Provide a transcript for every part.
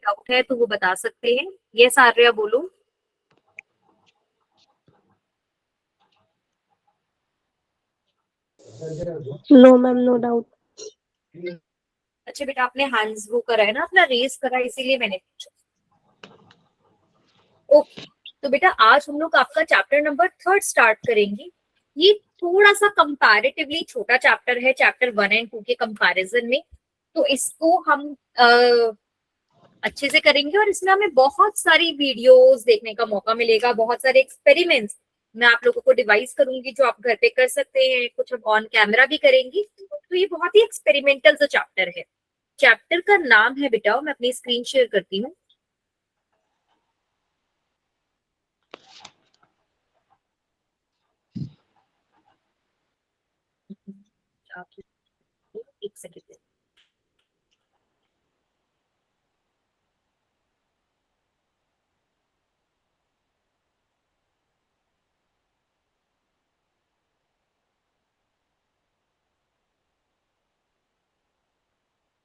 Doubt है तो वो बता सकते हैं। यस आर्या बोलो। No ma'am, no doubt. अच्छा बेटा, आपने हैंड्स वो करा है ना, अपना रेस करा, इसीलिए मैंने पूछा। ओके, तो बेटा आज हम लोग आपका चैप्टर नंबर 3 स्टार्ट करेंगे। ये थोड़ा सा कंपैरेटिवली छोटा चैप्टर है, चैप्टर 1 और 2 के कंपैरिजन में। तो इसको हम अच्छे से करेंगे और इसमें हमें बहुत सारी वीडियोस देखने का मौका मिलेगा, बहुत सारे एक्सपेरिमेंट्स मैं आप लोगों को डिवाइस करूंगी जो आप घर पे कर सकते हैं, कुछ हम ऑन कैमरा भी करेंगी। तो ये बहुत ही एक्सपेरिमेंटल जो चैप्टर है। चैप्टर का नाम है बेटा, मैं अपनी स्क्रीन शेयर करती हूँ। एक सेकेंड।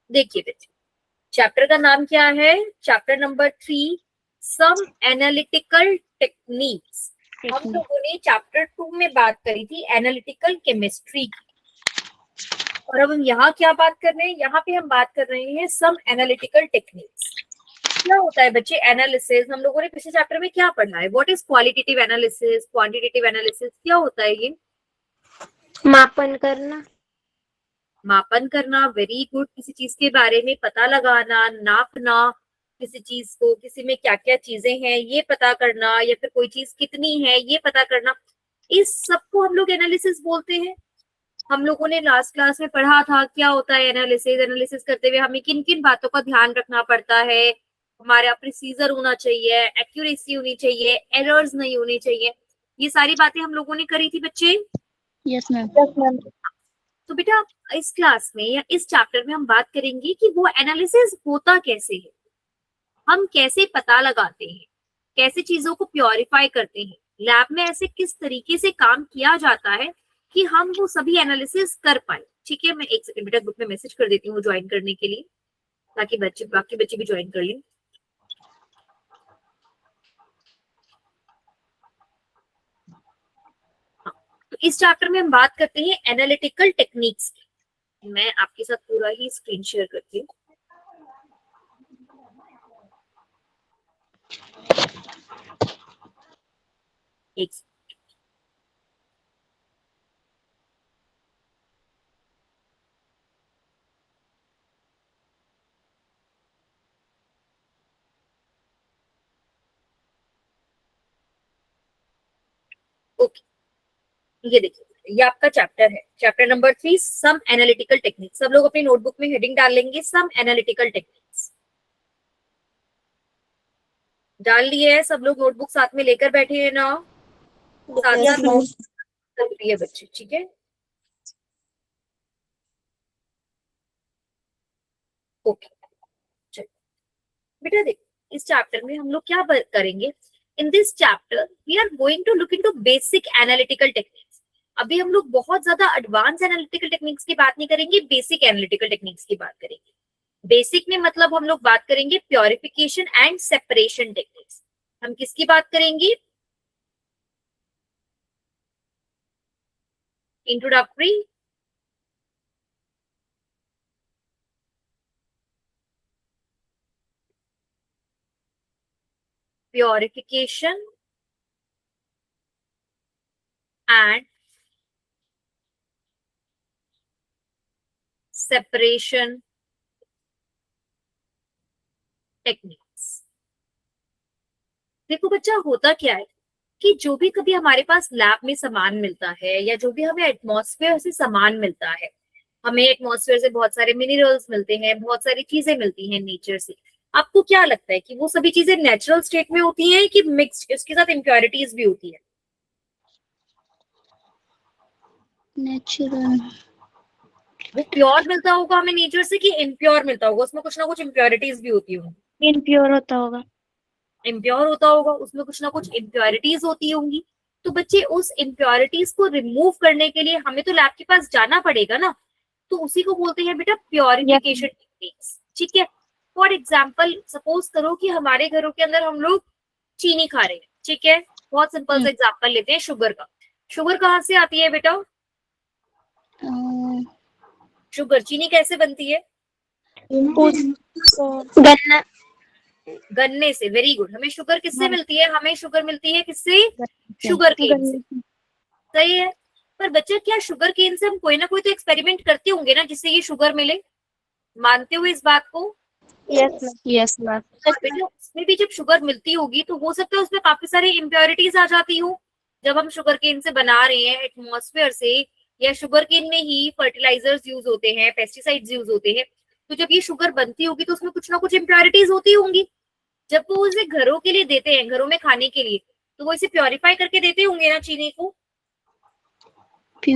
देखिए बेटा, चैप्टर का नाम क्या है? चैप्टर नंबर 3, सम एनालिटिकल टेक्निक्स। हम लोगों ने चैप्टर 2 में बात करी थी एनालिटिकल केमिस्ट्री की, और अब हम यहाँ क्या बात कर रहे हैं? यहाँ पे हम बात कर रहे हैं सम एनालिटिकल टेक्निक्स। क्या होता है बच्चे एनालिसिस? हम लोगों ने पिछले चैप्टर में क्या पढ़ा है? What is qualitative analysis, quantitative analysis? क्या होता है ये? मापन करना। मापन करना, वेरी गुड। किसी चीज के बारे में पता लगाना, नापना, किसी चीज को, किसी में क्या क्या चीजें हैं ये पता करना, या फिर कोई चीज कितनी है ये पता करना, इस सबको हम लोग एनालिसिस बोलते हैं। हम लोगों ने लास्ट क्लास में पढ़ा था क्या होता है एनालिसिस। एनालिसिस करते हुए हमें किन किन बातों का ध्यान रखना पड़ता है। हमारा प्रिसीजर होना चाहिए, एक्यूरेसी होनी चाहिए, एरर्स नहीं होनी चाहिए। ये सारी बातें हम लोगों ने करी थी बच्चे। Yes ma'am. तो बेटा इस क्लास में या इस चैप्टर में हम बात करेंगे कि वो एनालिसिस होता कैसे है, हम कैसे पता लगाते हैं, कैसे चीजों को प्योरीफाई करते हैं, लैब में ऐसे किस तरीके से काम किया जाता है कि हम वो सभी एनालिसिस कर पाए। ठीक है, मैं एक सेकंड बेटा ग्रुप में मैसेज कर देती हूँ ज्वाइन करने के लिए, ताकि बाकी बच्चे भी ज्वाइन कर लें। हाँ, तो इस चैप्टर में हम बात करते हैं एनालिटिकल टेक्निक्स की। मैं आपके साथ पूरा ही स्क्रीन शेयर करती हूँ। एक ओके, ये देखिए ये आपका चैप्टर है, चैप्टर नंबर 3, सम एनालिटिकल टेक्निक्स। सब लोग अपनी नोटबुक में हेडिंग डाल लेंगे, सम एनालिटिकल टेक्निक्स। डाल लिए है सब लोग? नोटबुक साथ में लेकर बैठे हैं ना? साथ साथ जरूरी है बच्चे, ठीक है। ओके चलो बेटा, देख इस चैप्टर में हम लोग क्या करेंगे। In this chapter we are going to look into basic analytical techniques. अभी हम लोग बहुत ज्यादा एडवांस एनालिटिकल टेक्निक्स की बात नहीं करेंगे, बेसिक एनालिटिकल टेक्निक्स की बात करेंगे। बेसिक में मतलब हम लोग बात करेंगे प्योरिफिकेशन एंड सेपरेशन टेक्निक्स। हम किसकी बात करेंगे? Introductory, purification and separation techniques. देखो बच्चा, होता क्या है कि जो भी कभी हमारे पास लैब में सामान मिलता है, या जो भी हमें एटमॉस्फेयर से सामान मिलता है, हमें एटमॉस्फेयर से बहुत सारे मिनरल्स मिलते हैं, बहुत सारी चीजें मिलती हैं नेचर से। आपको क्या लगता है कि वो सभी चीजें नेचुरल स्टेट में होती हैं कि मिक्स्ड, उसके साथ इम्प्योरिटीज भी होती है? नेचुरल। वो प्योर मिलता होगा हमें नेचर से कि इम्प्योर मिलता होगा, उसमें कुछ ना कुछ इम्प्योरिटीज भी होती होंगी? इम्प्योर होता होगा। इम्प्योर होता होगा, उसमें कुछ ना कुछ इम्प्योरिटीज होती होंगी। तो बच्चे उस इम्प्योरिटीज को रिमूव करने के लिए हमें तो लैब के पास जाना पड़ेगा ना, तो उसी को बोलते हैं बेटा प्योरिफिकेशन टेक्निक्स। ठीक है, फॉर एग्जाम्पल सपोज करो कि हमारे घरों के अंदर हम लोग चीनी खा रहे हैं, ठीक है, बहुत सिंपल सा एग्जाम्पल लेते हैं शुगर का। शुगर कहाँ से आती है बेटा? शुगर, चीनी कैसे बनती है? गन्ना, गन्ने से। Very good. हमें शुगर किससे मिलती है? हमें शुगर मिलती है किससे? शुगर केन से। सही है। पर बच्चा, क्या शुगर केन से हम कोई ना कोई तो एक्सपेरिमेंट करते होंगे ना जिससे ये शुगर मिले? मानते हो इस बात को? Yes ma'am. बेटा उसमें भी जब शुगर मिलती होगी तो हो सकता है उसमें काफी सारी इम्प्योरिटीज आ जाती हो। जब हम शुगर केन से बना रहे हैं एटमॉस्फेयर से, या शुगर केन में ही फर्टिलाइजर्स यूज होते हैं, पेस्टिसाइड्स यूज होते हैं, तो जब ये शुगर बनती होगी तो उसमें कुछ ना कुछ इम्प्योरिटीज होती होंगी। जब वो उसे घरों के लिए देते हैं, घरों में खाने के लिए, तो वो इसे प्योरीफाई करके देते होंगे ना चीनी को।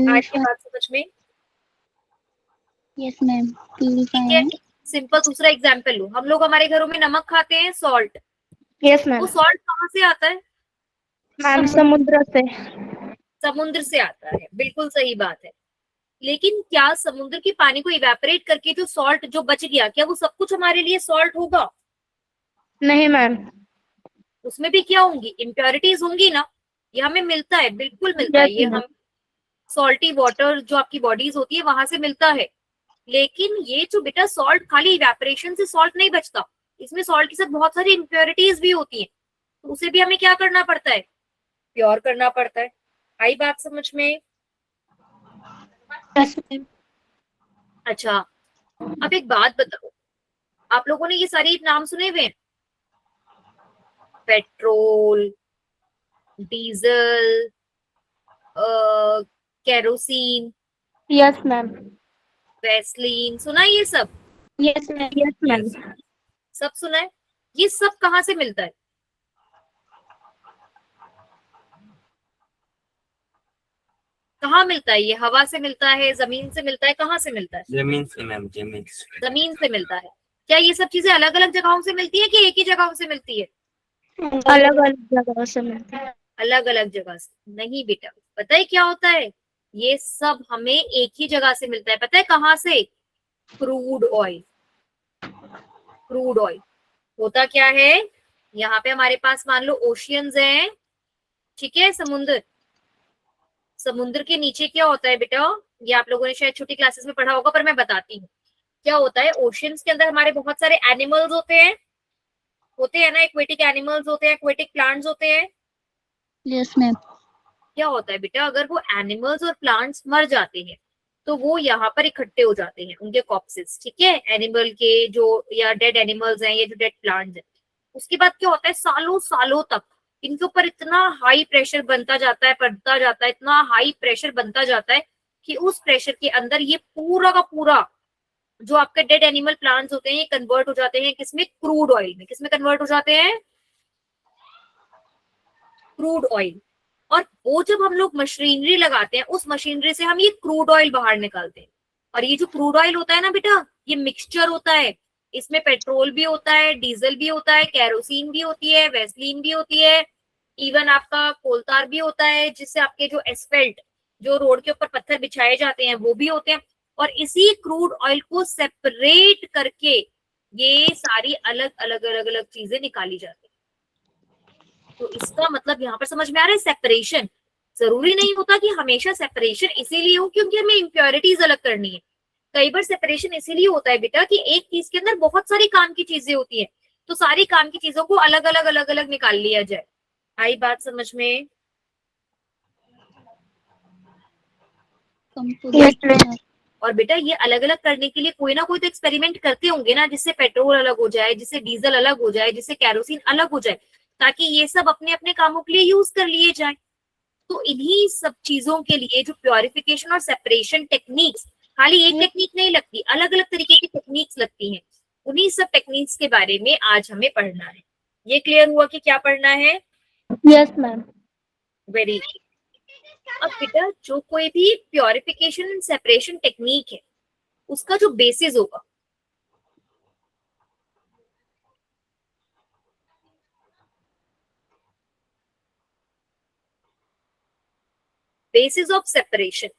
आज की बात समझ में? यस मैम, ठीक है। सिंपल दूसरा एग्जाम्पल लो, हम लोग हमारे घरों में नमक खाते हैं, सॉल्ट। Yes ma'am. वो सॉल्ट कहाँ से आता है? मैम समुद्र से। समुद्र से आता है, बिल्कुल सही बात है। लेकिन क्या समुद्र के पानी को इवेपोरेट करके जो सॉल्ट जो बच गया, क्या वो सब कुछ हमारे लिए सॉल्ट होगा? नहीं मैम। उसमें भी क्या होंगी? इम्प्योरिटीज होंगी ना। ये हमें मिलता है, बिल्कुल मिलता है, ये हम सॉल्टी वाटर जो आपकी बॉडीज होती है वहां से मिलता है। लेकिन ये जो बेटा सॉल्ट, खाली इवेपोरेशन से सॉल्ट नहीं बचता, इसमें सॉल्ट के साथ बहुत सारी इम्प्योरिटीज भी होती हैं, तो उसे भी हमें क्या करना पड़ता है? प्योर करना पड़ता है। आई बात समझ में? अच्छा, अब एक बात बताओ, आप लोगों ने ये सारे नाम सुने हुए हैं? Petrol, diesel, kerosene, yes ma'am. Vaseline, सुना है ये सब? Yes ma'am. Yes ma'am. सब सुना है। ये सब कहाँ से मिलता है? कहाँ मिलता है? ये हवा से मिलता है, जमीन से मिलता है, कहाँ से मिलता है? जमीन से मैम, जमीन से। जमीन से मिलता है। क्या ये सब चीजें अलग अलग जगहों से मिलती है कि एक ही जगह से मिलती है? अलग अलग जगह से मिलता है। अलग अलग जगह से नहीं बेटा, पता है क्या होता है? ये सब हमें एक ही जगह से मिलता है। पता है कहाँ से? Crude oil. क्रूड ऑयल होता क्या है? यहाँ पे हमारे पास मान लो ओशियंस हैं, ठीक है, समुद्र। समुद्र के नीचे क्या होता है बेटा? ये आप लोगों ने शायद छोटी क्लासेस में पढ़ा होगा, पर मैं बताती हूँ। क्या होता है, ओशियंस के अंदर हमारे बहुत सारे एनिमल्स होते हैं ना, एक्वेटिक एनिमल्स होते हैं, एक्वेटिक प्लांट्स होते हैं। Yes ma'am. क्या होता है बेटा, अगर वो एनिमल्स और प्लांट्स मर जाते हैं तो वो यहाँ पर इकट्ठे हो जाते हैं, उनके कॉप्सेस, ठीक है, एनिमल के जो, या डेड एनिमल्स हैं या जो डेड प्लांट्स हैं। उसके बाद क्या होता है, सालों सालों तक इनके ऊपर इतना हाई प्रेशर बनता जाता है, बढ़ता जाता है, इतना हाई प्रेशर बनता जाता है कि उस प्रेशर के अंदर ये पूरा का पूरा जो आपके डेड एनिमल प्लांट्स होते हैं ये कन्वर्ट हो जाते हैं किसमें? क्रूड ऑयल में। किसमें कन्वर्ट हो जाते हैं? Crude oil. और वो जब हम लोग मशीनरी लगाते हैं, उस मशीनरी से हम ये क्रूड ऑयल बाहर निकालते हैं। और ये जो क्रूड ऑयल होता है ना बेटा, ये मिक्सचर होता है। इसमें पेट्रोल भी होता है, डीजल भी होता है, केरोसिन भी होती है, वैसलीन भी होती है, इवन आपका कोलतार भी होता है, जिससे आपके जो एस्फेल्ट, जो रोड के ऊपर पत्थर बिछाए जाते हैं, वो भी होते हैं। और इसी क्रूड ऑयल को सेपरेट करके ये सारी अलग अलग अलग अलग चीजें निकाली जाती है। तो इसका मतलब यहाँ पर समझ में आ रहा है, सेपरेशन। जरूरी नहीं होता कि हमेशा सेपरेशन इसीलिए हो क्योंकि हमें इम्प्योरिटीज अलग करनी है। कई बार सेपरेशन इसीलिए होता है बेटा कि एक चीज के अंदर बहुत सारी काम की चीजें होती है, तो सारी काम की चीजों को अलग अलग अलग अलग निकाल लिया जाए। आई बात समझ में? और बेटा ये अलग अलग करने के लिए कोई ना कोई तो एक्सपेरिमेंट करते होंगे ना, जिससे पेट्रोल अलग हो जाए, जिससे डीजल अलग हो जाए, जिससे केरोसिन अलग हो जाए, ताकि ये सब अपने अपने कामों के लिए यूज कर लिए जाए। तो इन्हीं सब चीजों के लिए जो प्योरिफिकेशन और सेपरेशन टेक्निक्स, खाली एक टेक्निक नहीं लगती, अलग अलग तरीके की टेक्निक्स लगती हैं। उन्हीं सब टेक्निक्स के बारे में आज हमें पढ़ना है। ये क्लियर हुआ कि क्या पढ़ना है? Yes ma'am. वेरी। अब बेटा जो कोई भी प्योरिफिकेशन एंड सेपरेशन टेक्निक है, उसका जो बेसिस होगा, बेसिस ऑफ सेपरेशन।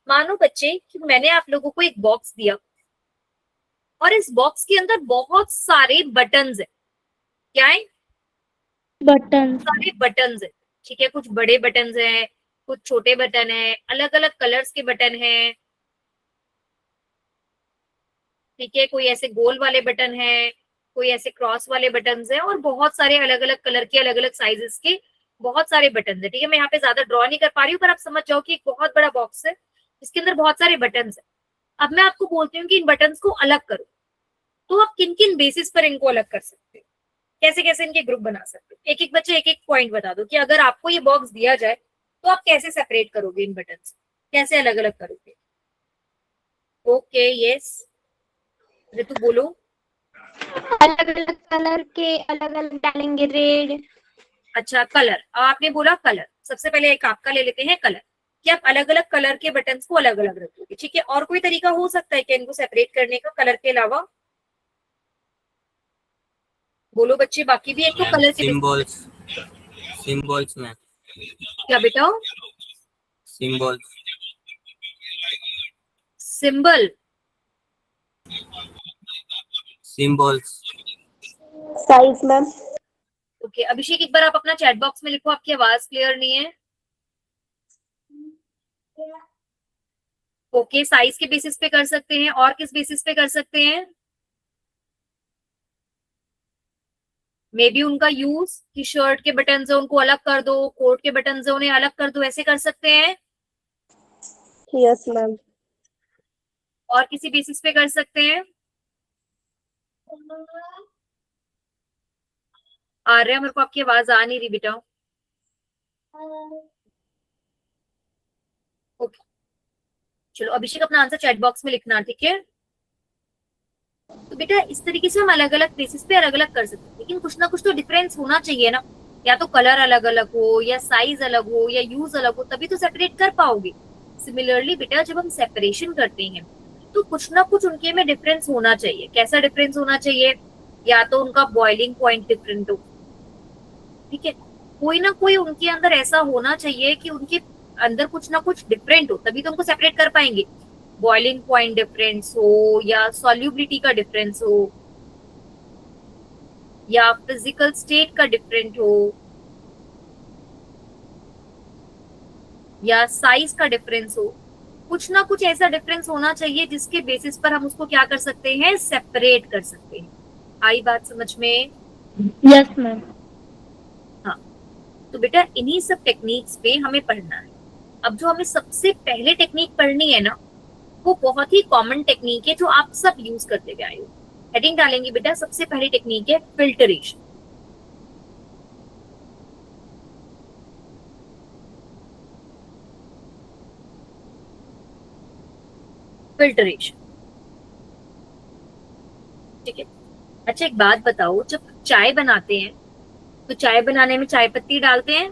मानो बच्चे कि मैंने आप लोगों को एक बॉक्स दिया, और इस बॉक्स के अंदर बहुत सारे बटन्स है। क्या है? बटन। सारे बटन्स है। ठीक है, कुछ बड़े बटन्स हैं, कुछ छोटे बटन है, अलग अलग कलर्स के बटन हैं। ठीक है, कोई ऐसे गोल वाले बटन है, कोई ऐसे क्रॉस वाले बटन्स हैं, और बहुत सारे अलग अलग कलर के, अलग अलग साइजेस के बहुत सारे बटन है। ठीक है, मैं यहाँ पे ज्यादा ड्रॉ नहीं कर पा रही हूँ, पर आप समझ जाओ कि एक बहुत बड़ा बॉक्स है जिसके अंदर बहुत सारे बटन्स है। अब मैं आपको बोलती हूँ कि इन बटन्स को अलग करो, तो आप किन किन बेसिस पर इनको अलग कर सकते हो, कैसे कैसे इनके ग्रुप बना सकते हो। एक एक बच्चे एक एक पॉइंट बता दो कि अगर आपको ये बॉक्स दिया जाए तो आप कैसे सेपरेट करोगे इन बटन्स, कैसे अलग अलग करोगे। ओके, यस ऋतु बोलो। अलग अलग कलर के अलग अलग डालेंगे, रेड। अच्छा, कलर, आपने बोला कलर, सबसे पहले एक आपका ले लेते हैं कलर, कि आप अलग अलग कलर के बटन्स को अलग अलग रखोगे। ठीक है, और कोई तरीका हो सकता है क्या इनको सेपरेट करने का कलर के अलावा? बोलो बच्चे, बाकी भी, एक तो मैम कलर के सिंबल्स, सिंबल्स मैम, क्या बेटा? Symbols, symbol. Symbols, size ma'am. Okay, Abhishek एक बार आप अपना चैट बॉक्स में लिखो, आपकी आवाज क्लियर नहीं है। ओके, साइज के बेसिस पे कर सकते हैं, और किस बेसिस पे कर सकते हैं? मे बी उनका यूज, कि शर्ट के बटन है उनको अलग कर दो, कोट के बटन है उन्हें अलग कर दो, ऐसे कर सकते हैं। Yes ma'am. और किसी बेसिस पे कर सकते हैं? आ रहे हैं, मेरे को आपकी आवाज आ नहीं रही बेटा। ओके, चलो अभिषेक अपना आंसर चैट बॉक्स में लिखना, ठीक है। तो बेटा इस तरीके से हम अलग अलग बेसिस पे अलग अलग कर सकते हैं, लेकिन कुछ ना कुछ तो डिफरेंस होना चाहिए ना। या तो कलर अलग अलग हो, या साइज अलग हो, या यूज अलग हो, तभी तो सेपरेट कर पाओगे। सिमिलरली बेटा जब हम सेपरेशन करते हैं तो कुछ ना कुछ उनके में डिफरेंस होना चाहिए। कैसा डिफरेंस होना चाहिए? या तो उनका बॉइलिंग पॉइंट डिफरेंट हो, ठीक है, कोई ना कोई उनके अंदर ऐसा होना चाहिए कि उनके अंदर कुछ ना कुछ डिफरेंट हो, तभी तो उनको सेपरेट कर पाएंगे। बॉइलिंग पॉइंट डिफरेंस हो, या सॉल्युबिलिटी का डिफरेंस हो, या फिजिकल स्टेट का डिफरेंट हो, या साइज का डिफरेंस हो। कुछ ना कुछ ऐसा डिफरेंस होना चाहिए जिसके बेसिस पर हम उसको क्या कर सकते हैं, सेपरेट कर सकते हैं। आई बात समझ में? Yes ma'am. हाँ, तो बेटा इन्हीं सब टेक्निक्स पे हमें पढ़ना है। अब जो हमें सबसे पहले टेक्निक पढ़नी है ना, वो बहुत ही कॉमन टेक्निक है जो आप सब यूज करते हुए आए हो। हेडिंग डालेंगे बेटा, सबसे पहली टेक्निक है फिल्टरेशन। फिल्टरेशन, ठीक है। अच्छा एक बात बताओ, जब चाय बनाते हैं तो चाय बनाने में चाय पत्ती डालते हैं।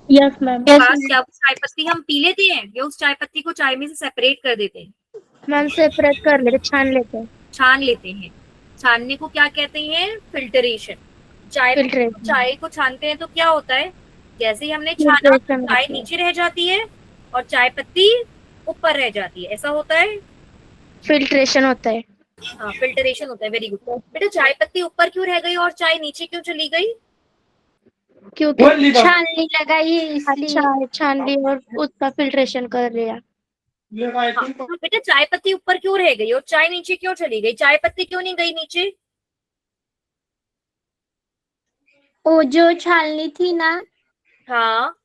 Yes ma'am. पास क्या वो चाय पत्ती हम पी लेते हैं, या उस चाय पत्ती को चाय में से सेपरेट कर देते हैं? मैम सेपरेट कर लेते, छान लेते हैं। छान लेते हैं। छानने को क्या कहते हैं? फिल्टरेशन। चाय फिल्ट्रेशन। चाय को छानते हैं तो क्या होता है, जैसे ही हमने छाना तो फिल्ट्रेशन चाय होती है। नीचे रह जाती है और चाय पत्ती ऊपर रह जाती है, ऐसा होता है। फिल्ट्रेशन होता है। हाँ, फिल्टरेशन होता है, वेरी गुड। बेटा चाय पत्ती ऊपर क्यों रह गई और चाय नीचे क्यों चली गई? क्योंकि छाननी लगाई इसलिए। अच्छा, छान ली और उसका फिल्ट्रेशन कर लिया। हाँ, तो बेटा चाय पत्ती ऊपर क्यों रह गई और चाय नीचे क्यों चली गई? चाय पत्ती क्यों नहीं गई नीचे? वो जो छालनी थी ना, हाँ,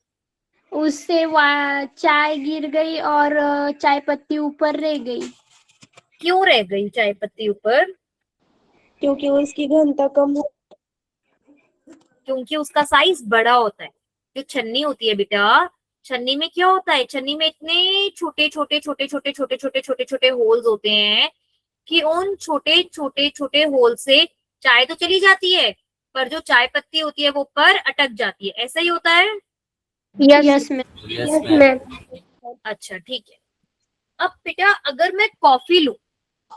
उससे चाय गिर गई और चाय पत्ती ऊपर रह गई। क्यों रह गई चाय पत्ती ऊपर? क्योंकि उसकी घनता कम हो। क्योंकि उसका साइज बड़ा होता है। जो छन्नी होती है बेटा, छन्नी में क्या होता है, छन्नी में इतने छोटे छोटे छोटे छोटे छोटे छोटे छोटे छोटे होल्स होते हैं कि उन छोटे छोटे छोटे होल से चाय तो चली जाती है, पर जो चाय पत्ती होती है वो ऊपर अटक जाती है। ऐसा ही होता है। Yes ma'am. यस मैम, अच्छा ठीक है। अब बेटा अगर मैं कॉफी लूं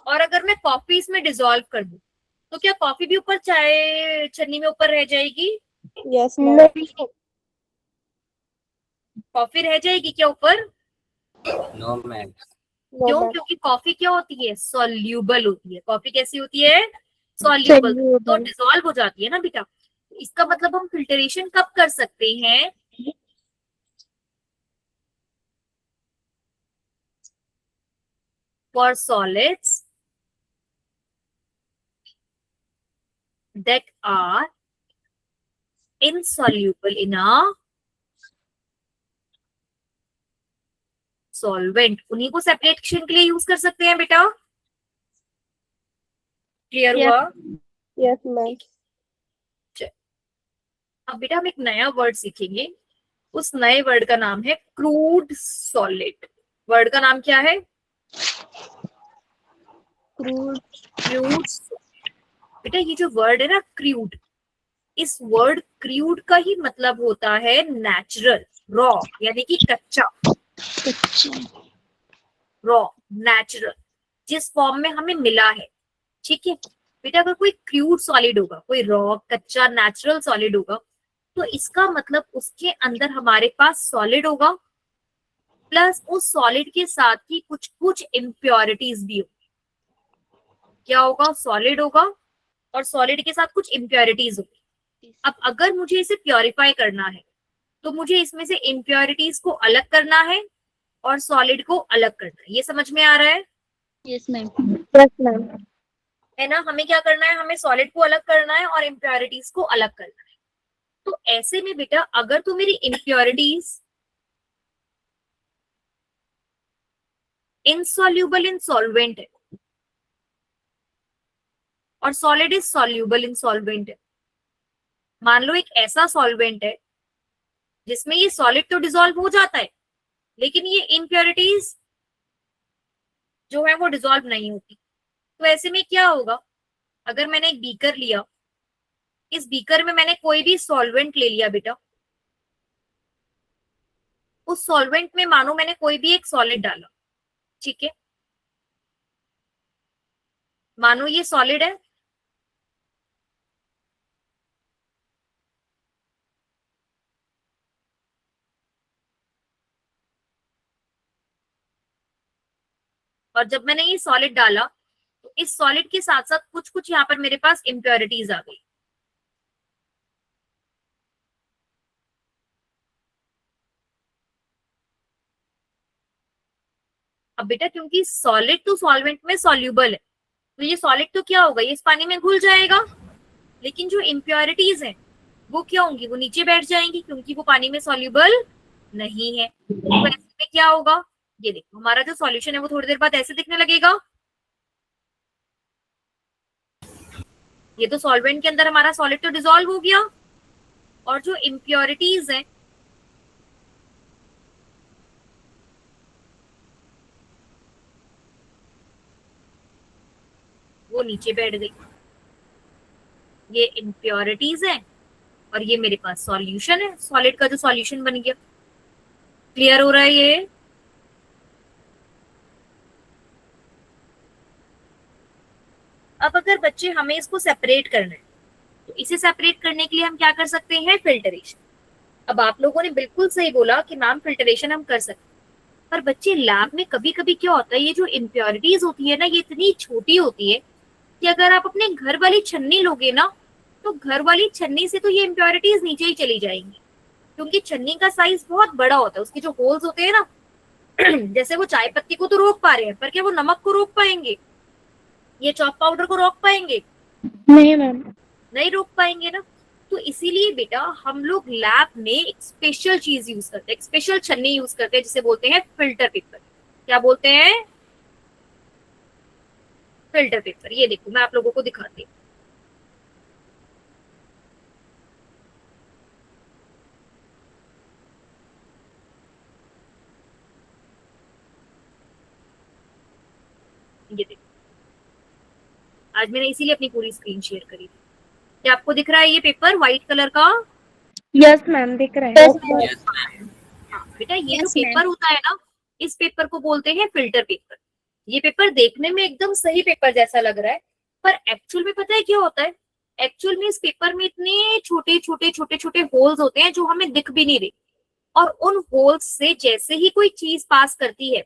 और अगर मैं कॉफी इसमें डिसॉल्व कर दूं, तो क्या कॉफी भी ऊपर चाय छन्नी में ऊपर रह जाएगी? Yes ma'am. कॉफी रह जाएगी क्या ऊपर? नो मैम, क्यों? क्योंकि कॉफी क्या होती है? सॉल्यूबल होती है। कॉफी कैसी होती है? सॉल्यूबल। तो डिसॉल्व हो जाती है ना बेटा। इसका मतलब हम फिल्टरेशन कब कर सकते हैं? For solids that are insoluble in a solvent, उन्हीं को सेपरेशन के लिए यूज कर सकते हैं बेटा। क्लियर हुआ? Yes ma'am. अब बेटा हम एक नया वर्ड सीखेंगे। उस नए वर्ड का नाम है क्रूड सॉलिड। वर्ड का नाम क्या है? क्रूड। बेटा ये जो वर्ड है ना क्रूड, इस वर्ड क्रूड का ही मतलब होता है नेचुरल, रॉ, यानी कि कच्चा। रॉ, नेचुरल, जिस फॉर्म में हमें मिला है। ठीक है बेटा, अगर कोई क्रूड सॉलिड होगा, कोई रॉ, कच्चा, नेचुरल सॉलिड होगा, तो इसका मतलब उसके अंदर हमारे पास सॉलिड होगा, प्लस उस सॉलिड के साथ ही कुछ कुछ इम्प्योरिटीज भी होगी। क्या होगा? सॉलिड होगा और सॉलिड के साथ कुछ इम्प्योरिटीज होगी। अब अगर मुझे इसे प्योरीफाई करना है तो मुझे इसमें से इम्प्योरिटीज को अलग करना है और सॉलिड को अलग करना है। ये समझ में आ रहा है? Yes ma'am. Yes ma'am. है ना? हमें क्या करना है? हमें सॉलिड को अलग करना है और इम्प्योरिटीज को अलग करना है। तो ऐसे में बेटा अगर तो मेरी इम्प्योरिटीज इनसॉल्यूबल इन सॉल्वेंट है और solid is soluble in solvent है, मान लो एक ऐसा सॉल्वेंट है जिसमें ये सॉलिड तो डिसॉल्व हो जाता है लेकिन ये इम्प्योरिटीज जो है वो डिसॉल्व नहीं होती, तो ऐसे में क्या होगा? अगर मैंने एक बीकर लिया, इस बीकर में मैंने कोई भी सॉल्वेंट ले लिया बेटा, उस सॉल्वेंट में मानो मैंने कोई भी एक सॉलिड डाला, ठीक है, मानो ये सॉलिड है, और जब मैंने ये सॉलिड डाला तो इस सॉलिड के साथ साथ कुछ कुछ यहाँ पर मेरे पास इम्प्योरिटीज आ गई। अब बेटा क्योंकि सॉलिड तो सॉल्वेंट में सॉल्यूबल है, तो ये सॉलिड तो क्या होगा? ये इस पानी में घुल जाएगा, लेकिन जो इम्प्योरिटीज है वो क्या होंगी? वो नीचे बैठ जाएंगी क्योंकि वो पानी में सॉल्यूबल नहीं है। तो ऐसे में क्या होगा? ये देखो हमारा जो सॉल्यूशन है वो थोड़ी देर बाद ऐसे दिखने लगेगा। ये तो सॉल्वेंट के अंदर हमारा सॉलिड तो डिसॉल्व हो गया और जो इम्प्योरिटीज है वो नीचे बैठ गई। ये इम्प्योरिटीज है और ये मेरे पास सॉल्यूशन है, सॉलिड का जो सॉल्यूशन बन गया। क्लियर हो रहा है ये? अब अगर बच्चे हमें इसको सेपरेट करना है तो इसे सेपरेट करने के लिए हम क्या कर सकते हैं? फिल्टरेशन। अब आप लोगों ने बिल्कुल सही बोला कि मैम फिल्टरेशन हम कर सकते हैं, पर बच्चे लैब में कभी कभी क्या होता है, ये जो इम्प्योरिटीज होती है ना, ये इतनी छोटी होती है कि अगर आप अपने घर वाली छन्नी लोगे ना, तो घर वाली छन्नी से तो ये इम्प्योरिटीज नीचे ही चली जाएंगी, क्योंकि छन्नी का साइज बहुत बड़ा होता है। उसके जो होल्स होते हैं ना, जैसे वो चाय पत्ती को तो रोक पा रहे हैं, पर क्या वो नमक को रोक पाएंगे? ये चॉप पाउडर को रोक पाएंगे? नहीं मैम। नहीं रोक पाएंगे ना। तो इसीलिए बेटा हम लोग लैब में एक स्पेशल चीज यूज करते हैं, एक स्पेशल छन्नी यूज करते हैं जिसे बोलते हैं फिल्टर पेपर। क्या बोलते हैं? Filter paper. ये देखो मैं आप लोगों को दिखाती हूँ। ये देखो, आज मैंने इसीलिए अपनी पूरी स्क्रीन शेयर करी थी। क्या आपको दिख रहा है ये पेपर व्हाइट कलर का? यस मैम दिख रहा है। Yes, ma'am. हाँ बेटा, ये जो पेपर होता है ना, इस पेपर को बोलते हैं फिल्टर पेपर। ये पेपर देखने में एकदम सही पेपर जैसा लग रहा है, पर एक्चुअल में पता है क्या होता है? एक्चुअल में इस पेपर में इतने छोटे छोटे छोटे छोटे होल्स होते हैं जो हमें दिख भी नहीं रहे, और उन होल्स से जैसे ही कोई चीज पास करती है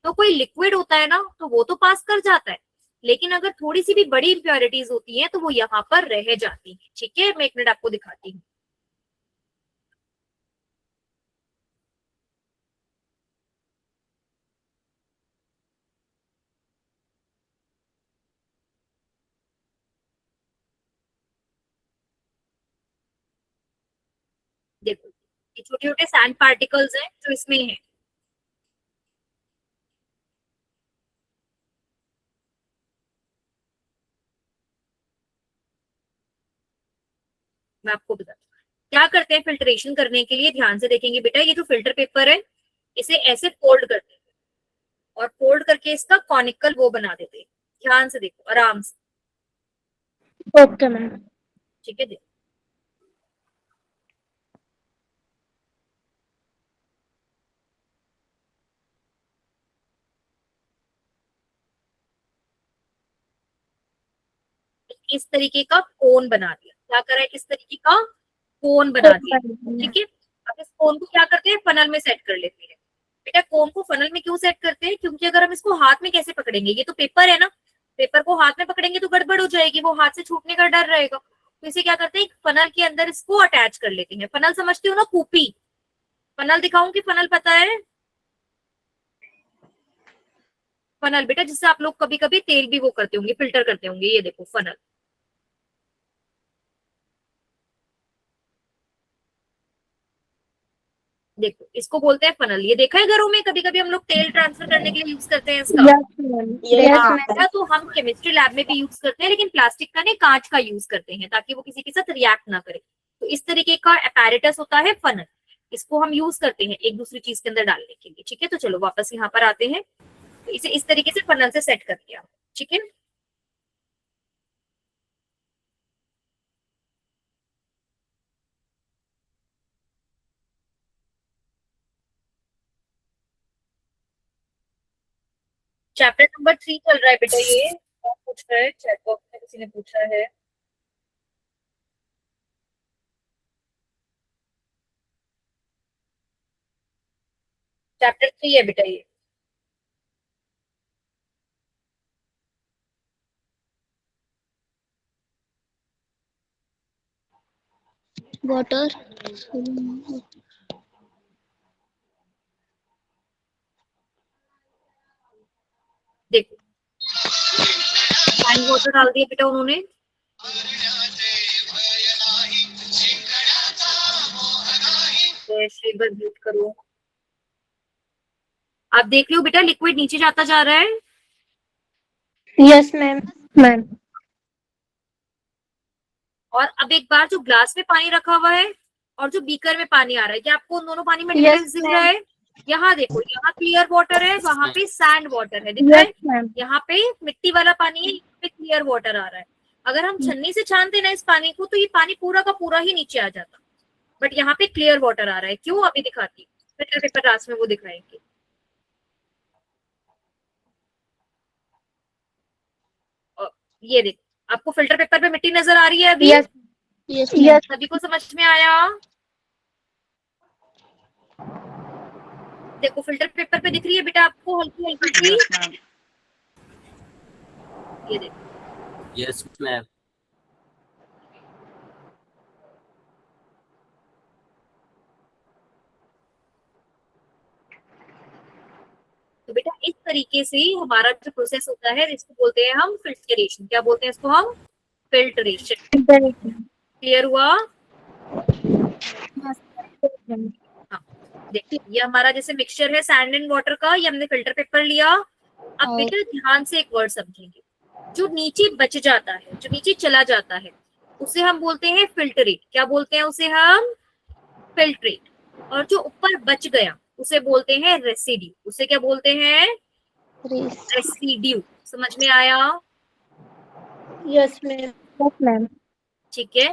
तो कोई लिक्विड होता है ना, तो वो तो पास कर जाता है, लेकिन अगर थोड़ी सी भी बड़ी इम्प्योरिटीज होती हैं तो वो यहाँ पर रह जाती है। ठीक है, मैं एक मिनट आपको दिखाती हूँ। देखो, ये छोटे छोटे सैंड पार्टिकल्स हैं जो इसमें है। मैं आपको बताती हूँ क्या करते हैं फिल्ट्रेशन करने के लिए। ध्यान से देखेंगे बेटा, ये जो फिल्टर पेपर है इसे ऐसे फोल्ड करते हैं और फोल्ड करके इसका कॉनिकल वो बना देते हैं। ध्यान से देखो, आराम से। Okay ma'am. ठीक है, देखो इस तरीके का कोन बना दिया। क्या करा है, इस तरीके का कोन बना दिया। ठीक है, अब इस कोन को क्या करते हैं, फनल में सेट कर लेते हैं। बेटा कोन को फनल में क्यों सेट करते हैं, क्योंकि अगर हम इसको हाथ में कैसे पकड़ेंगे, ये तो पेपर है ना, पेपर को हाथ में पकड़ेंगे तो गड़बड़ हो जाएगी, वो हाथ से छूटने का डर रहेगा। तो इसे क्या करते हैं, फनल के अंदर इसको अटैच कर लेते हैं। फनल समझते हो ना, कूपी। फनल दिखाऊं कि फनल पता है? फनल बेटा जिससे आप लोग कभी कभी तेल भी वो करते होंगे, फिल्टर करते होंगे, ये देखो फनल। देखो इसको बोलते हैं फनल। ये देखा है घरों में, कभी कभी हम लोग तेल ट्रांसफर करने के लिए यूज करते हैं इसका। यस मैम, यस हाँ, मैम। ऐसा तो हम केमिस्ट्री लैब में भी यूज करते हैं, लेकिन प्लास्टिक का नहीं, कांच का यूज करते हैं ताकि वो किसी के साथ रिएक्ट ना करे। तो इस तरीके का अपैरेटस होता है फनल, इसको हम यूज करते हैं एक दूसरी चीज के अंदर डालने के लिए। ठीक है, तो चलो वापस यहाँ पर आते हैं। तो इसे इस तरीके से फनल से सेट कर दिया। ठीक है, चैप्टर नंबर 3 चल रहा है बेटा। ये कौन पूछ रहा है, चैट बॉक्स में किसी ने पूछा है। चैप्टर 3 है बेटा ये। वाटर। देखो फाइन वाटर डाल दिया बेटा उन्होंने। श्रीबर म्यूट करो। आप देख लो बेटा, लिक्विड नीचे जाता जा रहा है। Yes ma'am. मैम। और अब एक बार जो ग्लास में पानी रखा हुआ है और जो बीकर में पानी आ रहा है, क्या आपको उन दोनों पानी में यस डिफरेंस दिख रहा मैम। है? यहाँ देखो, यहाँ क्लियर वाटर है, वहां पे सैंड वाटर है, दिख रहा यस है? मैम। यहाँ पे मिट्टी वाला पानी है, यहाँ पे क्लियर वाटर आ रहा है। अगर हम छन्नी से छानते ना इस पानी को, तो ये पानी पूरा का पूरा ही नीचे आ जाता। बट यहाँ पे क्लियर वाटर आ रहा है, क्यों? अभी दिखाती हूँ, फिल्टर पेपर लास्ट में वो दिखाएंगे। और ये देखो, आपको फिल्टर पेपर पे मिट्टी नजर आ रही है अभी? यस। Yes ma'am. सभी को समझ में आया? देखो फिल्टर पेपर पे दिख रही है बेटा आपको हल्की हल्की सी। ये देखो, यस मैम। तो बेटा इस तरीके से हमारा जो प्रोसेस होता है इसको बोलते हैं हम फिल्टरेशन। क्या बोलते हैं इसको हम? फिल्टरेशन। क्लियर हुआ? हाँ, देखिए ये हमारा जैसे मिक्सचर है सैंड एंड वाटर का, ये हमने फिल्टर पेपर लिया। अब बेटा ध्यान से एक वर्ड समझेंगे, जो नीचे बच जाता है, जो नीचे चला जाता है, उसे हम बोलते हैं फिल्टरेट। क्या बोलते हैं उसे हम? फिल्ट्रेट। और जो ऊपर बच गया उसे बोलते हैं रेसिड्यू। उसे क्या बोलते हैं? रेसिड्यू। समझ में आया? Yes ma'am. Yes ma'am. ठीक है,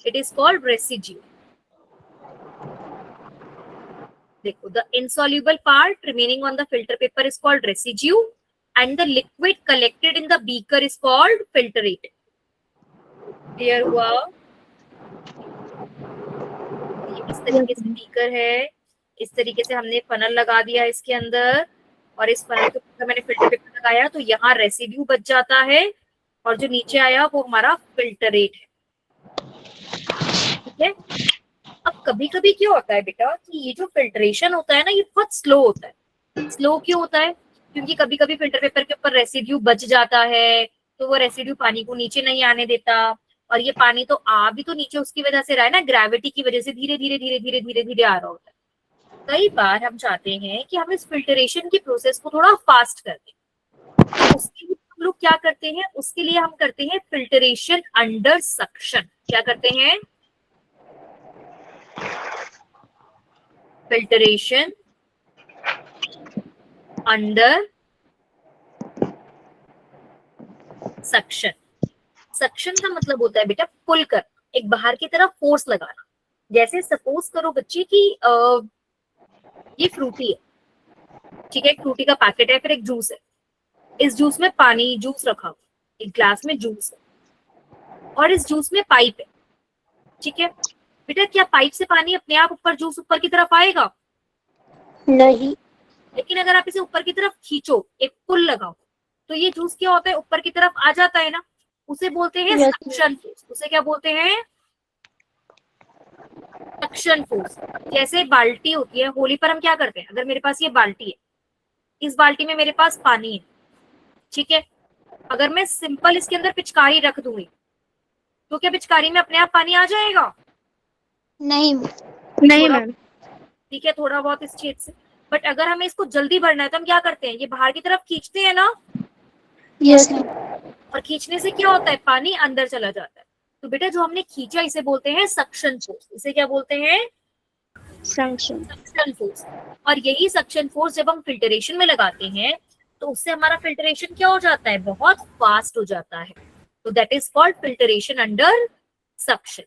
इट इज कॉल्ड रेसिड्यू। देखो, the insoluble part remaining on the filter paper is called residue and the liquid collected in the beaker is called filtrate. Clear हुआ? ये इस तरीके से बीकर है, इस तरीके से हमने फनल लगा दिया इसके अंदर, और इस फनल के ऊपर मैंने फिल्टर पेपर लगाया तो यहाँ रेसिड्यू बच जाता है और जो नीचे आया वो हमारा फिल्टरेट है। ठीक है। अब कभी कभी क्या होता है बेटा कि ये जो फिल्ट्रेशन होता है ना ये बहुत स्लो होता है। स्लो क्यों होता है? क्योंकि कभी कभी फिल्टर पेपर के ऊपर रेसिड्यू बच जाता है तो वो रेसिड्यू पानी को नीचे नहीं आने देता, और ये पानी तो आ भी तो नीचे उसकी वजह से रहा है ना, ग्रेविटी की वजह से धीरे धीरे धीरे धीरे धीरे धीरे आ रहा होता है। कई बार हम चाहते हैं कि हम इस फिल्टरेशन की प्रोसेस को थोड़ा फास्ट कर दें, तो उसके लिए हम लोग क्या करते हैं, उसके लिए हम करते हैं फिल्टरेशन अंडर सक्शन। क्या करते हैं? Filtration under suction. सक्शन का मतलब होता है बेटा पुल कर, एक बाहर की तरफ फोर्स लगाना। जैसे सपोज करो बच्चे कि ये फ्रूटी है, ठीक है, एक फ्रूटी का पैकेट है, फिर एक जूस है, इस जूस में पानी जूस रखा हुआ, एक ग्लास में जूस है और इस जूस में पाइप है। ठीक है बेटा, क्या पाइप से पानी अपने आप ऊपर जूस ऊपर की तरफ आएगा? नहीं। लेकिन अगर आप इसे ऊपर की तरफ खींचो, एक पुल लगाओ, तो ये जूस क्या होता है, ऊपर की तरफ आ जाता है ना। उसे बोलते हैं Yes. Suction force. उसे क्या बोलते हैं? Suction force. जैसे बाल्टी होती है, होली पर हम क्या करते हैं, अगर मेरे पास ये बाल्टी है, इस बाल्टी में मेरे पास पानी है, ठीक है, अगर मैं सिंपल इसके अंदर पिचकारी रख दूंगी तो क्या पिचकारी में अपने आप पानी आ जाएगा? नहीं। नहीं मैम। ठीक है, थोड़ा बहुत इस छेद से। बट अगर हमें इसको जल्दी भरना है तो हम क्या करते हैं, ये बाहर की तरफ खींचते हैं ना, यस। और खींचने से क्या होता है, पानी अंदर चला जाता है। तो बेटा जो हमने खींचा इसे बोलते हैं सक्शन फोर्स। इसे क्या बोलते हैं? सक्शन। Suction force. और यही सक्शन फोर्स जब हम फिल्टरेशन में लगाते हैं तो उससे हमारा फिल्टरेशन क्या हो जाता है, बहुत फास्ट हो जाता है। तो that is called filtration under suction.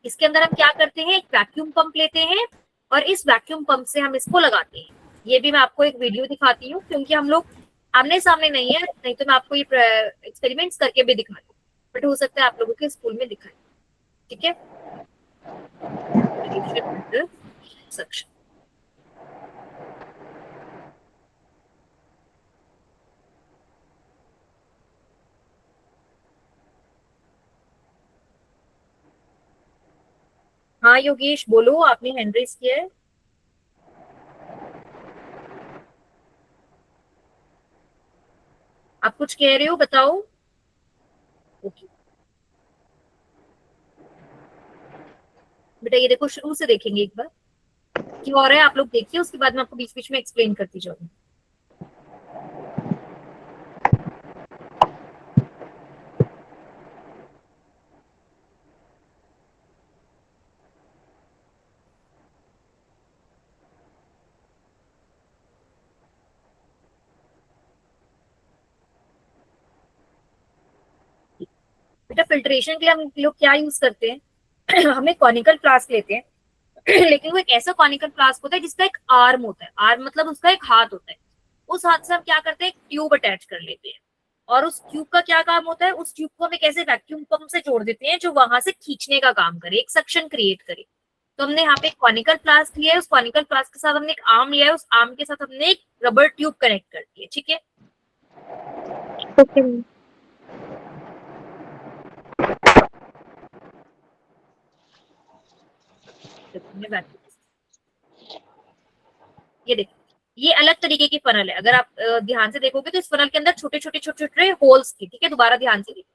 इसके अंदर हम क्या करते हैं, एक वैक्यूम पंप लेते हैं और इस वैक्यूम पंप से हम इसको लगाते हैं। ये भी मैं आपको एक वीडियो दिखाती हूँ, क्योंकि हम लोग आमने सामने नहीं है, नहीं तो मैं आपको ये एक्सपेरिमेंट्स करके भी दिखाती हूँ, बट हो सकता है आप लोगों के स्कूल में दिखाए। ठीक है, सक्शन। हाँ योगेश बोलो, आपने हैंड रेज किया है। आप कुछ कह रहे हो, बताओ। ओके बेटा, ये देखो शुरू से देखेंगे एक बार क्यों हो रहा है, आप लोग देखिए, उसके बाद मैं आपको बीच बीच में एक्सप्लेन करती जाऊंगी। बेटा फिल्ट्रेशन के लिए हम लोग क्या यूज करते हैं हम एक कॉनिकल फ्लास्क लेते हैं लेकिन वो एक ऐसा कॉनिकल फ्लास्क होता है जिसका एक आर्म होता है, आर्म मतलब उसका एक हाथ होता है। उस हाथ से हम क्या करते हैं, एक ट्यूब अटैच कर लेते हैं, और उस ट्यूब का क्या काम होता है, उस ट्यूब को हम एक ऐसे वैक्यूम पंप से जोड़ देते हैं जो वहां से खींचने का काम करे, एक सक्शन क्रिएट करे। तो हमने यहाँ पे एक कॉनिकल फ्लास्क लिया है, उस कॉनिकल फ्लास्क के साथ हमने एक आर्म लिया है, उस आर्म के साथ हमने एक रबर ट्यूब कनेक्ट कर दी है। ठीक है, ओके। ये देखो, ये अलग तरीके की फनल है। अगर आप ध्यान से देखोगे तो इस फनल के अंदर छोटे छोटे छोटे छोटे होल्स थी। ठीक है, दोबारा ध्यान से देखो,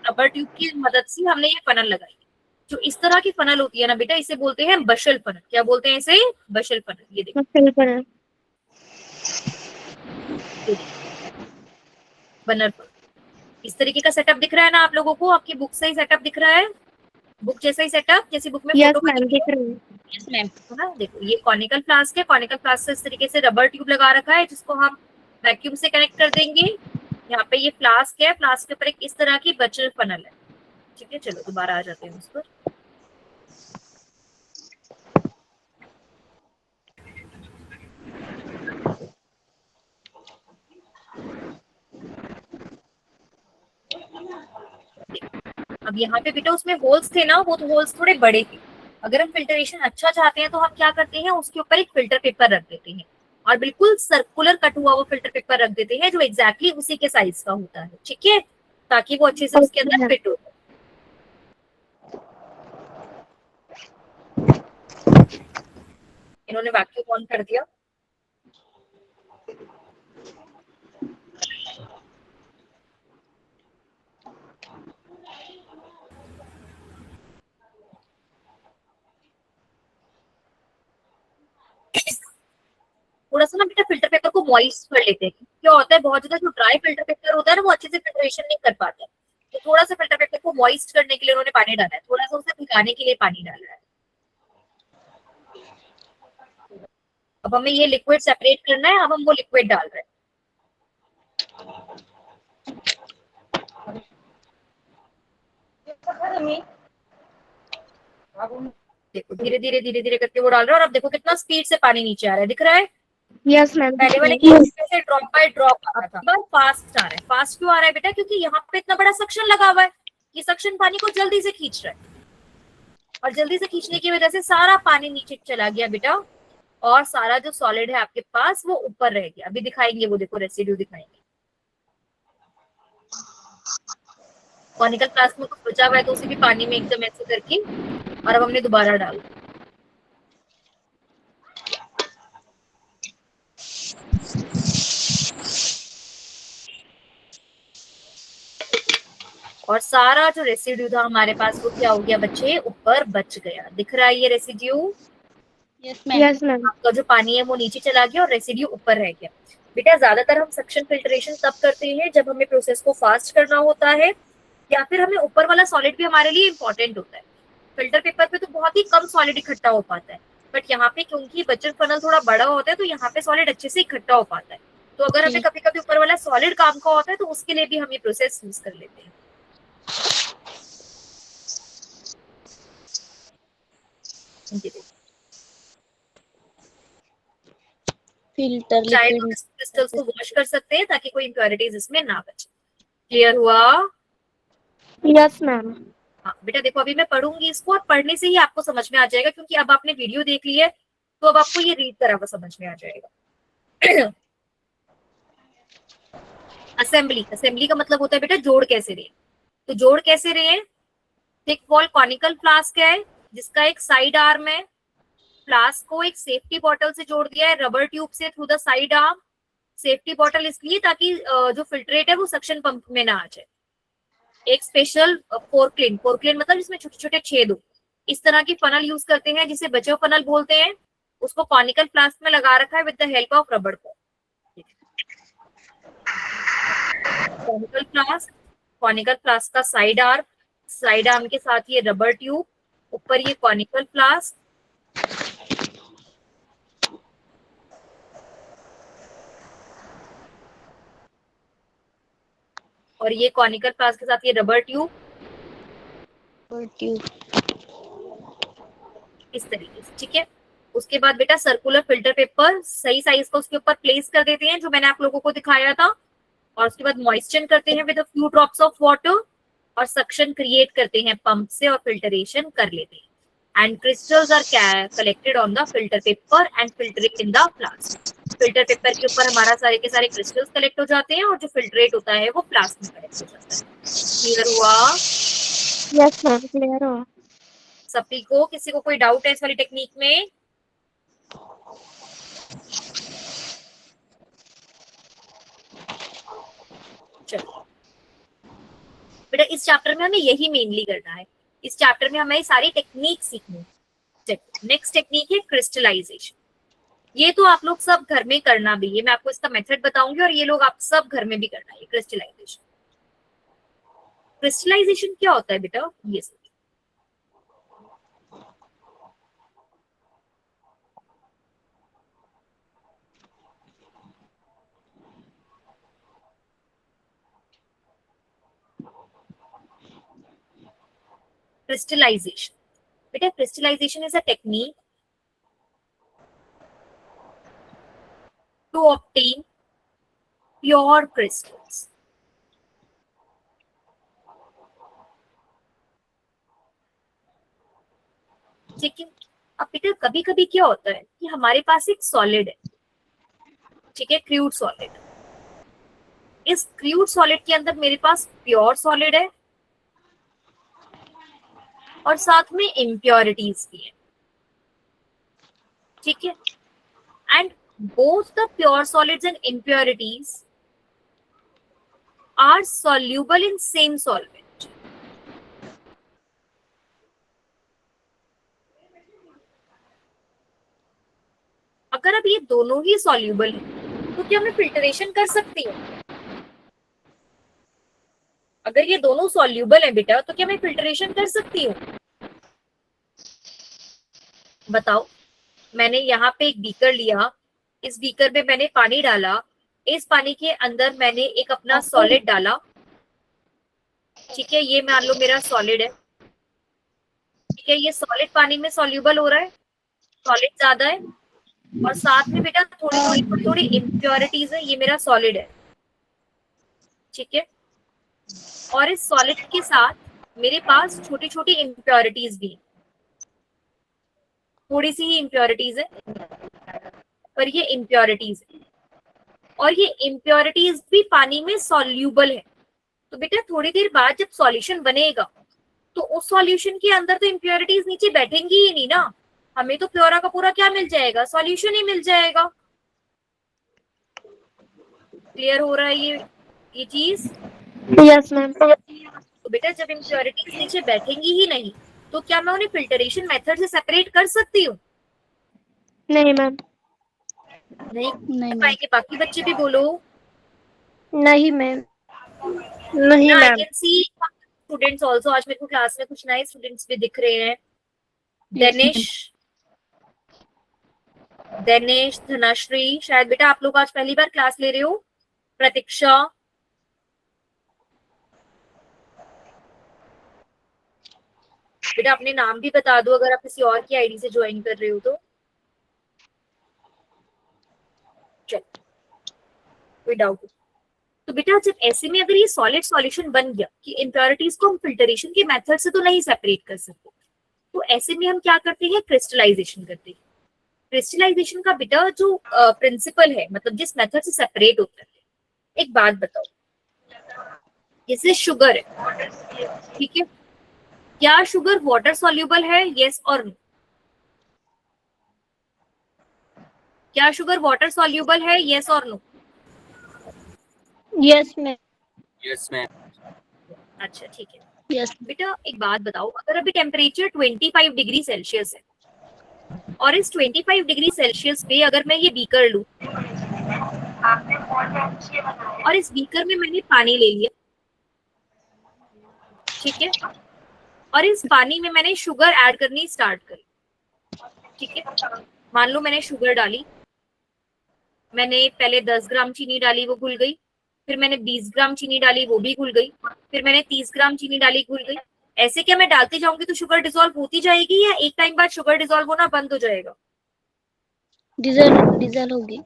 रबर ट्यूब की मदद से हमने ये फनल लगाई। जो इस तरह की फनल होती है ना बेटा, इसे बोलते हैं बशल फनल। क्या बोलते हैं इसे? बशल फनल। ये देखो, बनर फनल। इस तरीके का सेटअप दिख रहा है ना आप लोगों को, आपकी बुक से ही सेटअप दिख रहा है, बुक जैसा ही सेटअप, जैसी बुक में यस फोटो मैम, दिख दिख रही रही है। है मैम। है ना, देखो ये कॉनिकल फ्लास्क है, कॉनिकल फ्लास्क से इस तरीके से रबर ट्यूब लगा रखा है जिसको हम वैक्यूम से कनेक्ट कर देंगे। यहाँ पे ये फ्लास्क है, फ्लास्क के ऊपर एक इस तरह की बचल फनल है। ठीक है, चलो दोबारा आ जाते हैं उस पर। अब अब यहाँ पे बेटा उसमें होल्स थे ना, वो तो होल्स थोड़े बड़े थे। अगर हम फिल्ट्रेशन अच्छा चाहते हैं तो हम क्या करते हैं, उसके ऊपर एक फिल्टर पेपर रख देते हैं और बिल्कुल सर्कुलर कट हुआ वो फिल्टर पेपर रख देते हैं जो एग्जैक्टली उसी के साइज का होता है, ठीक है, ताकि वो अच्छे से उसके ओके अंदर मैम। फिट हो। इन्होंने वैक्यूम ऑन कर दिया। थोड़ा सा ना बेटा फिल्टर पेपर को मॉइस्ट कर लेते हैं। क्या होता है, बहुत ज्यादा जो ड्राई फिल्टर पेपर होता है ना वो अच्छे से फिल्ट्रेशन नहीं कर पाता है, तो थोड़ा सा फिल्टर पेपर को मॉइस्ट करने के लिए उन्होंने पानी डाला है, थोड़ा सा उसे भिगाने के लिए पानी डाला है। अब हमें ये लिक्विड सेपरेट करना है, अब हम वो लिक्विड डाल रहे हैं। देखो धीरे धीरे धीरे धीरे करके वो डाल रहा है और अब देखो कितना स्पीड से पानी नीचे आ रहा है, दिख रहा है। Yes ma'am. पहले वाले केस में से ड्रॉप बाय ड्रॉप आ रहा था, अब फास्ट आ रहा है। फास्ट क्यों आ रहा है बेटा, क्योंकि यहाँ पे इतना बड़ा सक्शन लगा हुआ है, ये सक्शन पानी को जल्दी से खींच रहा है और जल्दी से खींचने की वजह से सारा पानी नीचे चला गया बेटा और सारा जो सॉलिड है आपके पास वो ऊपर रह गया। अभी दिखाएंगे वो, देखो रेसिड्यू दिखाएंगे। कॉनिकल फ्लास्क में कुछ बचा हुआ है तो उसे भी पानी में एकदम ऐसे करके और अब हमने दोबारा डाल। और सारा जो रेसिड्यू था हमारे पास वो क्या हो गया बच्चे, ऊपर बच गया। दिख रहा है ये रेसिड्यू? Yes ma'am. आपका जो पानी है वो नीचे चला गया और रेसिड्यू ऊपर रह गया। बेटा ज्यादातर हम सक्शन फिल्ट्रेशन तब करते हैं जब हमें प्रोसेस को फास्ट करना होता है या फिर हमें ऊपर वाला सॉलिड भी हमारे लिए इंपॉर्टेंट होता है। फिल्टर पेपर पे तो बहुत ही कम सॉलिड इकट्ठा हो पाता है, बट यहाँ पे क्योंकि बचत फनल थोड़ा बड़ा होता है तो यहाँ पे सॉलिड अच्छे से इकट्ठा हो पाता है। तो अगर हमें कभी कभी ऊपर वाला सॉलिड काम का होता है तो उसके लिए भी हम ये प्रोसेस यूज कर लेते हैं। फिल्टर चाहे तो लिक्विड। क्रिस्टल्स को वॉश कर सकते हैं ताकि कोई इम्प्योरिटीज इसमें ना बचे। क्लियर हुआ? Yes ma'am. हाँ बेटा देखो अभी मैं पढ़ूंगी इसको और पढ़ने से ही आपको समझ में आ जाएगा, क्योंकि अब आपने वीडियो देख ली है तो अब आपको ये रीड करा हुआ समझ में आ जाएगा। असेंबली, असेंबली का मतलब होता है बेटा जोड़ कैसे रहे। तो जोड़ कैसे रहे, थिक वॉल कॉनिकल फ्लास्क है जिसका एक साइड आर्म है, फ्लास्क को एक सेफ्टी बॉटल से जोड़ दिया है रबर ट्यूब से through the side arm. Safety bottle इसलिए ताकि जो फिल्ट्रेट है वो सक्शन पंप में ना आ जाए। एक स्पेशल पोर्कलिन, पोर्कलिन मतलब जिसमें छोटे छोटे छेद हो, इस तरह की फनल यूज करते हैं जिसे बचो फनल बोलते हैं। उसको कॉनिकल फ्लास्क में लगा रखा है with the help of rubber को। कॉनिकल फ्लास्क, कॉनिकल फ्लास्क का साइड आर्म, साइड आर्म के साथ ये रबर ट्यूब, ऊपर ये कॉनिकल फ्लास्क, और ये कॉनिकल फ्लास्क के साथ ये रबर ट्यूब इस तरीके से, ठीक है। उसके बाद बेटा सर्कुलर फिल्टर पेपर सही साइज का उसके ऊपर प्लेस कर देते हैं जो मैंने आप लोगों को दिखाया था, और उसके बाद मॉइस्चर करते हैं with a few drops of water और सक्शन क्रिएट करते हैं पंप से और फिल्टरेशन कर लेते हैं। And crystals are collected on the filter paper and filtrate in the flask. Filter paper के ऊपर हमारा सारे के सारे क्रिस्टल्स कलेक्ट हो जाते हैं और जो फिल्ट्रेट होता है वो फ्लास्क में कलेक्ट हो जाता है। क्लियर हुआ? यस मैम क्लियर हो। सभी को, किसी को कोई डाउट है इस वाली टेक्निक में? चलो बेटा इस चैप्टर में हमें यही मेनली करना है, इस चैप्टर में हमें सारी टेक्निक सीखनी है। नेक्स्ट टेक्निक है क्रिस्टलाइजेशन। ये तो आप लोग सब घर में करना भी है, मैं आपको इसका मेथड बताऊंगी और ये लोग आप सब घर में भी करना है क्रिस्टलाइजेशन। क्रिस्टलाइजेशन क्या होता है बेटा, ये सब crystallization. बेटा crystallization is a technique to obtain pure crystals. ठीक है। अब बेटा कभी कभी क्या होता है कि हमारे पास एक सॉलिड है, ठीक है, क्रूड सॉलिड। इस क्रूड सॉलिड के अंदर मेरे पास प्योर सॉलिड है और साथ में इम्प्योरिटीज भी है, ठीक है। And both the pure solids and impurities are soluble in same solvent. अगर अब ये दोनों ही soluble है तो क्या मैं फिल्ट्रेशन कर सकती हूँ? अगर ये दोनों soluble है बेटा तो क्या मैं फिल्ट्रेशन कर सकती हूँ? बताओ। मैंने यहाँ पे एक बीकर लिया, इस बीकर में मैंने पानी डाला, इस पानी के अंदर मैंने एक अपना सॉलिड डाला, ठीक है, ये मान लो मेरा सॉलिड है, ठीक है। ये सॉलिड पानी में सॉल्यूबल हो रहा है, सॉलिड ज्यादा है, और साथ में बेटा थोड़ी थोड़ी इम्प्योरिटीज है, ये मेरा सॉलिड है, ठीक है। और इस सॉलिड के साथ मेरे पास छोटी छोटी इम्प्योरिटीज भी, थोड़ी सी ही इम्प्योरिटीज है पर ये इम्प्योरिटीज है, और ये इम्प्योरिटीज भी पानी में सॉल्यूबल है। तो बेटा थोड़ी देर बाद जब सॉल्यूशन बनेगा तो उस सॉल्यूशन के अंदर तो इम्प्योरिटीज नीचे बैठेंगी ही नहीं ना, हमें तो प्योरा का पूरा क्या मिल जाएगा, सॉल्यूशन ही मिल जाएगा। क्लियर हो रहा है ये चीज? Yes ma'am. तो बेटा जब इम्प्योरिटीज नीचे बैठेंगी ही नहीं तो क्या मैं उन्हें फिल्टरेशन मेथड से सेपरेट कर सकती हूँ? नहीं मैम। नहीं नहीं कर पाएंगे। बाकी बच्चे भी बोलो। नहीं मैम। नहीं ना आई ma'am. Can see students also, आज मेरे को क्लास में कुछ नए स्टूडेंट्स भी दिख रहे हैं। दिनेश, दिनेश, धनश्री, शायद बेटा आप लोग आज पहली बार क्लास ले रहे हो। प्रतीक्षा, बेटा अपने नाम भी बता दो अगर आप किसी और की आईडी से ज्वाइन कर रहे हो तो। चल, कोई डाउट? तो बेटा जब ऐसे में अगर ये सॉलिड सॉल्यूशन बन गया कि इम्प्योरिटीज को हम फिल्टरेशन के मेथड से तो नहीं सेपरेट कर सकते, तो ऐसे में हम क्या करते हैं, क्रिस्टलाइजेशन करते हैं। क्रिस्टलाइजेशन का बेटा जो प्रिंसिपल है, मतलब जिस मेथड से सेपरेट होता है, एक बात बताओ, जैसे शुगर है, ठीक है, क्या शुगर वाटर सॉल्यूबल है, यस और नो? क्या शुगर वाटर सॉल्यूबल है, यस और no? Yes ma'am. Yes ma'am. अच्छा ठीक है। यस। बेटा एक बात बताओ, अगर अभी टेम्परेचर 25 डिग्री सेल्सियस है और इस 25 डिग्री सेल्सियस पे अगर मैं ये बीकर लूं और इस बीकर में मैंने पानी ले लिया, ठीक है, और इस पानी में मैंने शुगर ऐड करनी स्टार्ट करी, ठीक है। मान लो मैंने शुगर डाली, मैंने पहले 10 ग्राम चीनी डाली, वो घुल गई, फिर मैंने 20 ग्राम चीनी डाली, वो भी घुल गई, फिर मैंने 30 ग्राम चीनी डाली, घुल गई। ऐसे क्या मैं डालती जाऊंगी तो शुगर डिसॉल्व होती जाएगी या एक टाइम बाद शुगर डिसॉल्व होना बंद हो जाएगा? डिजल होगी।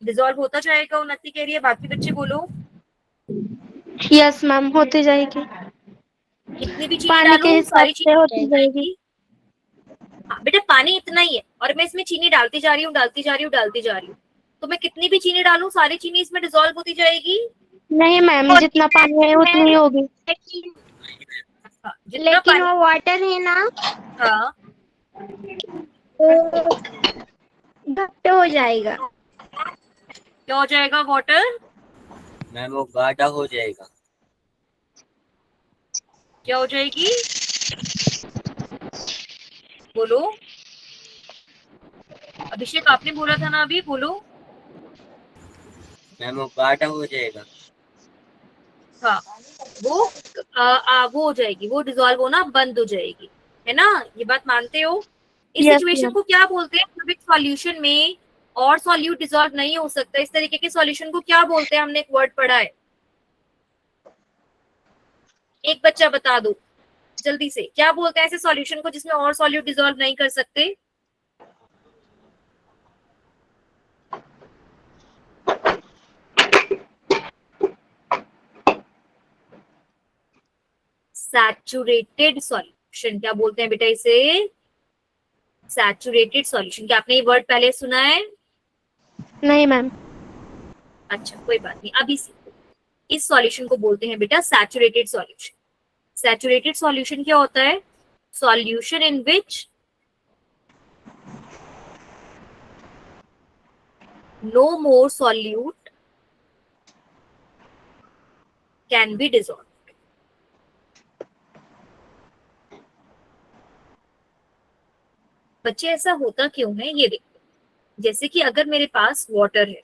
डिसॉल्व होता जाएगा, उन्नति कह रही है। बाकी बच्चे बोलो। यस मैम, होती जाएगी। कितनी भी चीनी पानी के डालूं हिसाब सारी से चीनी होती जाएगी। हाँ बेटा पानी इतना ही है और मैं इसमें चीनी डालती जा रही हूँ, डालती जा रही हूँ, डालती जा रही हूँ, तो मैं कितनी भी चीनी डालूं सारी चीनी इसमें डिसॉल्व होती जाएगी? नहीं मैम, जितना पानी है उतनी ही होगी। हाँ, जितना लेकिन पानी, वो वाटर है ना, हाँ तो घट्ट हो जाएगा। क्या हो जाएगा वाटर? मैम वो गाढ़ा हो जाएगा। क्या हो जाएगी? बोलो। अभिषेक आपने बोला था ना अभी, बोलो। मैम वो गाढ़ा हो जाएगा। हाँ वो वो हो जाएगी, वो डिसॉल्व होना बंद हो जाएगी, है ना? ये बात मानते हो? इस यस सिचुएशन मैम। को क्या बोलते हैं, जब एक सॉल्यूशन में और सॉल्यूट डिसॉल्व नहीं हो सकता, इस तरीके के सॉल्यूशन को क्या बोलते हैं? हमने एक वर्ड पढ़ा है, एक बच्चा बता दो जल्दी से, क्या बोलते हैं ऐसे सॉल्यूशन को जिसमें और सॉल्यूट डिसॉल्व नहीं कर सकते? Saturated solution. क्या बोलते हैं बेटा इसे? सैचुरेटेड सॉल्यूशन, क्या आपने ये वर्ड पहले सुना है? नहीं मैम। अच्छा कोई बात नहीं, अभी सीखो। इस सॉल्यूशन को बोलते हैं बेटा सैचुरेटेड सॉल्यूशन। सैचुरेटेड सॉल्यूशन क्या होता है? Solution in which no more solute can be dissolved। बच्चे ऐसा होता क्यों है ये देखो, जैसे कि अगर मेरे पास वाटर है,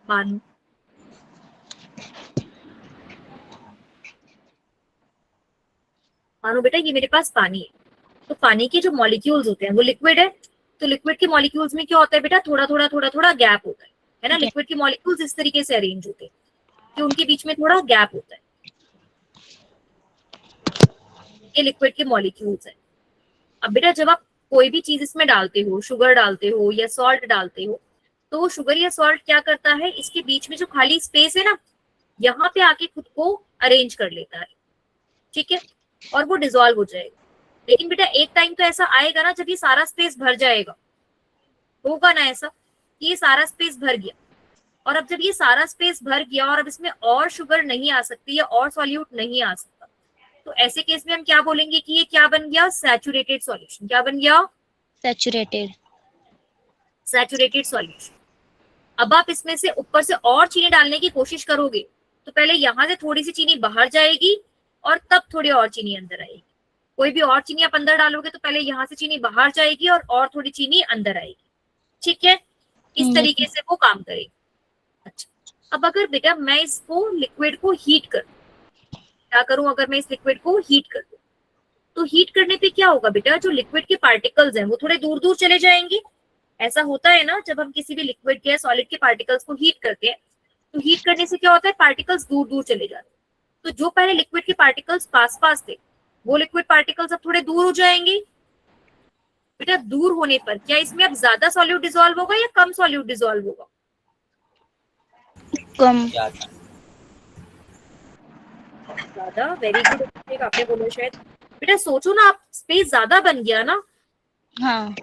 मानो मानो बेटा ये मेरे पास पानी है, तो पानी के जो मॉलिक्यूल्स होते हैं वो लिक्विड है, तो लिक्विड के मॉलिक्यूल्स में क्या होता है बेटा, थोड़ा थोड़ा थोड़ा थोड़ा गैप होता है ना। लिक्विड के मॉलिक्यूल्स इस तरीके से अरेंज होते हैं कि उनके बीच में थोड़ा गैप होता है। ये लिक्विड के मॉलिक्यूल्स है। अब बेटा जब आप कोई भी चीज इसमें डालते हो, शुगर डालते हो या सॉल्ट डालते हो, तो शुगर या सॉल्ट क्या करता है, इसके बीच में जो खाली स्पेस है ना, यहाँ पे आके खुद को अरेंज कर लेता है, ठीक है, और वो डिसॉल्व हो जाएगा। लेकिन बेटा एक टाइम तो ऐसा आएगा ना जब ये सारा स्पेस भर जाएगा, होगा ना ऐसा कि ये सारा स्पेस भर गया, और अब जब ये सारा स्पेस भर गया और अब इसमें और शुगर नहीं आ सकती या और सॉल्यूट नहीं आ सकता, तो ऐसे केस में हम क्या बोलेंगे कि ये क्या बन गया, सैचुरेटेड सॉल्यूशन। क्या बन गया? सैचुरेटेड। Saturated solution. अब आप इसमें से ऊपर से और चीनी डालने की कोशिश करोगे तो पहले यहां से थोड़ी सी चीनी बाहर जाएगी और तब थोड़ी और चीनी अंदर आएगी। कोई भी और चीनी आप अंदर डालोगे तो पहले यहाँ से चीनी बाहर जाएगी और थोड़ी चीनी अंदर आएगी, ठीक है, इस तरीके से वो काम करेगी। अच्छा, अब अगर बेटा मैं इसको लिक्विड को हीट कर, क्या करूं, अगर मैं इस लिक्विड को हीट कर दूं, तो हीट करने पे क्या होगा बेटा, जो लिक्विड के पार्टिकल्स हैं वो थोड़े दूर दूर चले जाएंगे। ऐसा होता है ना, जब हम किसी भी लिक्विड के सॉलिड के पार्टिकल्स को हीट करते हैं, तो हीट करने से क्या होता है, पार्टिकल्स दूर दूर चले जाते हैं। तो जो पहले लिक्विड के पार्टिकल्स पास पास थे, वो लिक्विड पार्टिकल्स अब थोड़े दूर हो जाएंगे। बेटा दूर होने पर क्या इसमें अब ज्यादा सॉल्यूट डिसॉल्व होगा या कम सॉल्यूट डिसॉल्व होगा? कम। ज्यादा। वेरी गुड, आपने बोला शायद। बेटा सोचो ना, आप स्पेस ज्यादा बन गया ना। हाँ।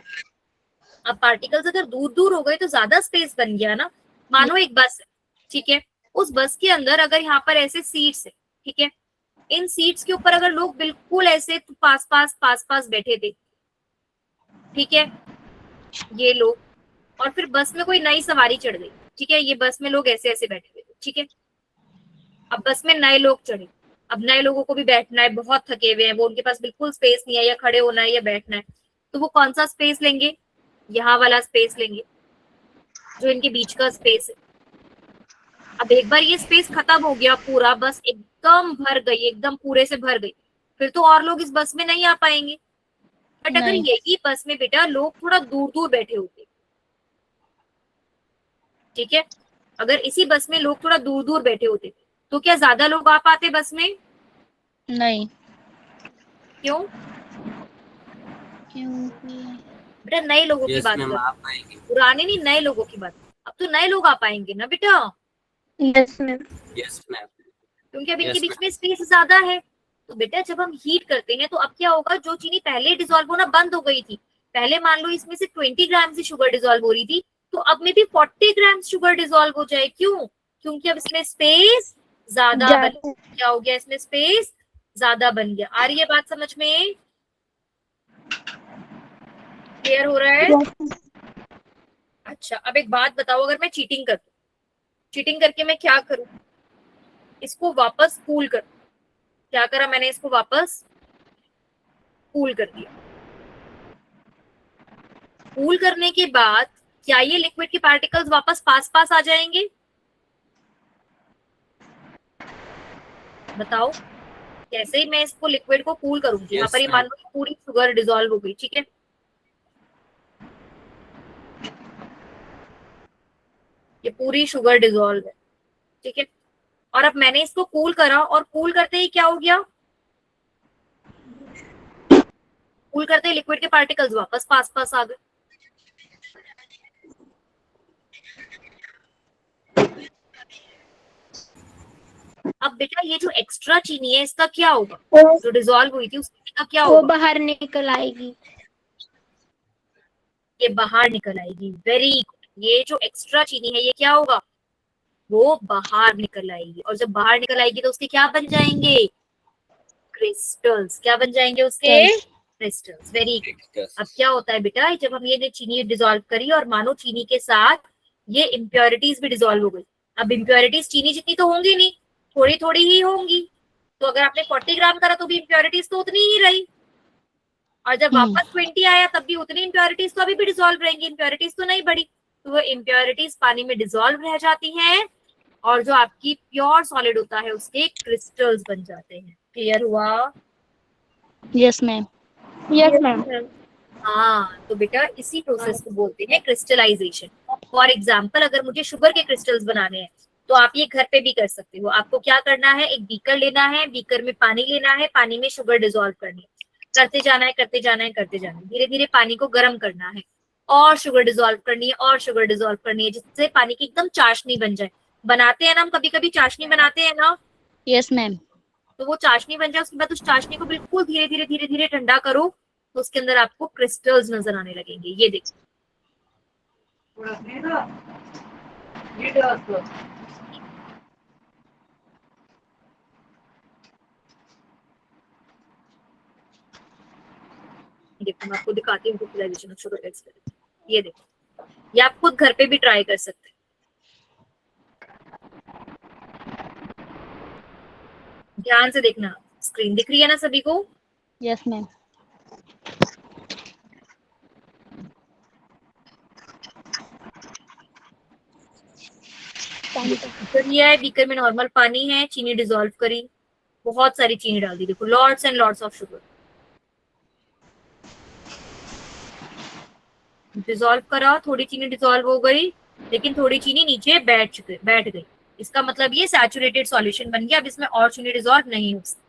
अब पार्टिकल्स अगर दूर दूर हो गए तो ज्यादा स्पेस बन गया ना। मानो एक बस है, ठीक है, उस बस के अंदर अगर यहाँ पर ऐसे सीट्स है, ठीक है, इन सीट्स के ऊपर अगर लोग बिल्कुल ऐसे पास पास बैठे थे, ठीक है, ये लोग, और फिर बस में कोई नई सवारी चढ़ गई, ठीक है, ये बस में लोग ऐसे ऐसे बैठे हुए थे, ठीक है, अब बस में नए लोग चढ़े। अब नए लोगों को भी बैठना है, बहुत थके हुए हैं वो, उनके पास बिल्कुल स्पेस नहीं है, या खड़े होना है या बैठना है, तो वो कौन सा स्पेस लेंगे, यहाँ वाला स्पेस लेंगे, जो इनके बीच का स्पेस है। अब एक बार ये स्पेस खत्म हो गया, पूरा बस एकदम भर गई, एकदम पूरे से भर गई, फिर तो और लोग इस बस में नहीं आ पाएंगे। बट अगर यही बस में बेटा लोग थोड़ा दूर दूर बैठे होते, ठीक है, अगर इसी बस में लोग थोड़ा दूर दूर बैठे होते तो क्या ज्यादा लोग आ पाते बस में? नहीं। क्यों? क्योंकि बेटा नए लोगों की बात कर, पुराने नहीं, नए लोगों की बात। अब तो नए लोग आ पाएंगे ना बेटा। Yes ma'am. Yes ma'am. क्योंकि अब इनके बीच में स्पेस ज्यादा है। तो बेटा जब हम हीट करते हैं तो अब क्या होगा, जो चीनी पहले डिसॉल्व होना बंद हो गई थी, पहले मान लो इसमें से 20 ग्राम से शुगर डिसॉल्व हो रही थी, तो अब में भी 40 ग्राम शुगर डिसॉल्व हो जाए। क्यों? क्योंकि अब इसमें स्पेस ज्यादा बन, क्या हो गया, इसमें स्पेस ज्यादा बन गया। आ रही है बात समझ में? क्लियर हो रहा है? अच्छा अब एक बात बताओ, अगर मैं चीटिंग कर दूं, चीटिंग करके मैं क्या करूं, इसको वापस कूल कर, क्या करा मैंने, इसको वापस कूल कर दिया। कूल करने के बाद क्या ये लिक्विड के पार्टिकल्स वापस पास पास आ जाएंगे? बताओ कैसे ही मैं इसको लिक्विड को कूल करूंगी। यहाँ पर ये मान लो पूरी शुगर डिसॉल्व हो गई, ठीक है, ये पूरी शुगर डिसॉल्व है, ठीक है, और अब मैंने इसको कूल करा, और कूल करते ही क्या हो गया, कूल करते ही लिक्विड के पार्टिकल्स वापस पास पास आ गए। अब बेटा ये जो एक्स्ट्रा चीनी है इसका क्या होगा, वो जो डिसॉल्व हुई थी उसका क्या वो होगा? बाहर निकल आएगी। ये बाहर निकल आएगी। Very good. ये जो एक्स्ट्रा चीनी है ये क्या होगा, वो बाहर निकल आएगी। और जब बाहर निकल आएगी तो उसके क्या बन जाएंगे, क्रिस्टल्स। क्या बन जाएंगे उसके, क्रिस्टल्स। Very good. अब क्या होता है बेटा, जब हम ये चीनी डिसॉल्व करी और मानो चीनी के साथ ये इम्प्योरिटीज भी डिसॉल्व हो गई। अब इम्प्योरिटीज चीनी जितनी तो होंगी नहीं, थोड़ी थोड़ी ही होंगी। तो अगर आपने 40 ग्राम करा तो भी इम्प्योरिटीज तो उतनी ही रही, और जब वापस 20 आया तब भी उतनी इम्प्योरिटीज तो अभी भी डिसॉल्व रहेंगी, इम्प्योरिटीज तो नहीं बढ़ी। तो वो इम्प्योरिटीज पानी में डिसॉल्व रह जाती हैं और जो आपकी प्योर सॉलिड होता है उसके क्रिस्टल्स बन जाते हैं। क्लियर हुआ? Yes ma'am. Yes ma'am. हाँ, तो बेटा इसी प्रोसेस को बोलते हैं क्रिस्टलाइजेशन। फॉर एग्जाम्पल अगर मुझे शुगर के क्रिस्टल्स बनाने हैं तो आप ये घर पे भी कर सकते हो। आपको क्या करना है, एक बीकर लेना है, बीकर में पानी लेना है, पानी में शुगर डिसॉल्व करनी है, करते जाना है करते जाना है करते जाना है, धीरे धीरे पानी को गर्म करना है और शुगर डिसॉल्व करनी है और शुगर डिसॉल्व करनी है, जिससे पानी की एकदम चाशनी बन जाए। बनाते हैं ना हम कभी कभी चाशनी बनाते हैं ना, यस मैम। तो वो चाशनी बन जाए उसके बाद उस चाशनी को बिल्कुल धीरे धीरे धीरे धीरे ठंडा करो तो उसके अंदर आपको क्रिस्टल्स नजर आने लगेंगे। ये देखो, देखो मैं आपको दिखाती हूँ क्रिस्टलाइजेशन ऑफ शुगर का एक्सपेरिमेंट। ये देखो, ये आप खुद घर पे भी ट्राई कर सकते हैं। ध्यान से देखना, स्क्रीन दिख रही है ना सभी को? Yes ma'am. बीकर लिया है, बीकर में नॉर्मल पानी है, चीनी डिसॉल्व करी, बहुत सारी चीनी डाल दी, देखो lots and lots of sugar dissolve करा, थोड़ी चीनी डिसॉल्व हो गई लेकिन थोड़ी चीनी नीचे बैठ गई। इसका मतलब ये सैचुरेटेड सॉल्यूशन बन गया, अब इसमें और चीनी डिसॉल्व नहीं हो सकती।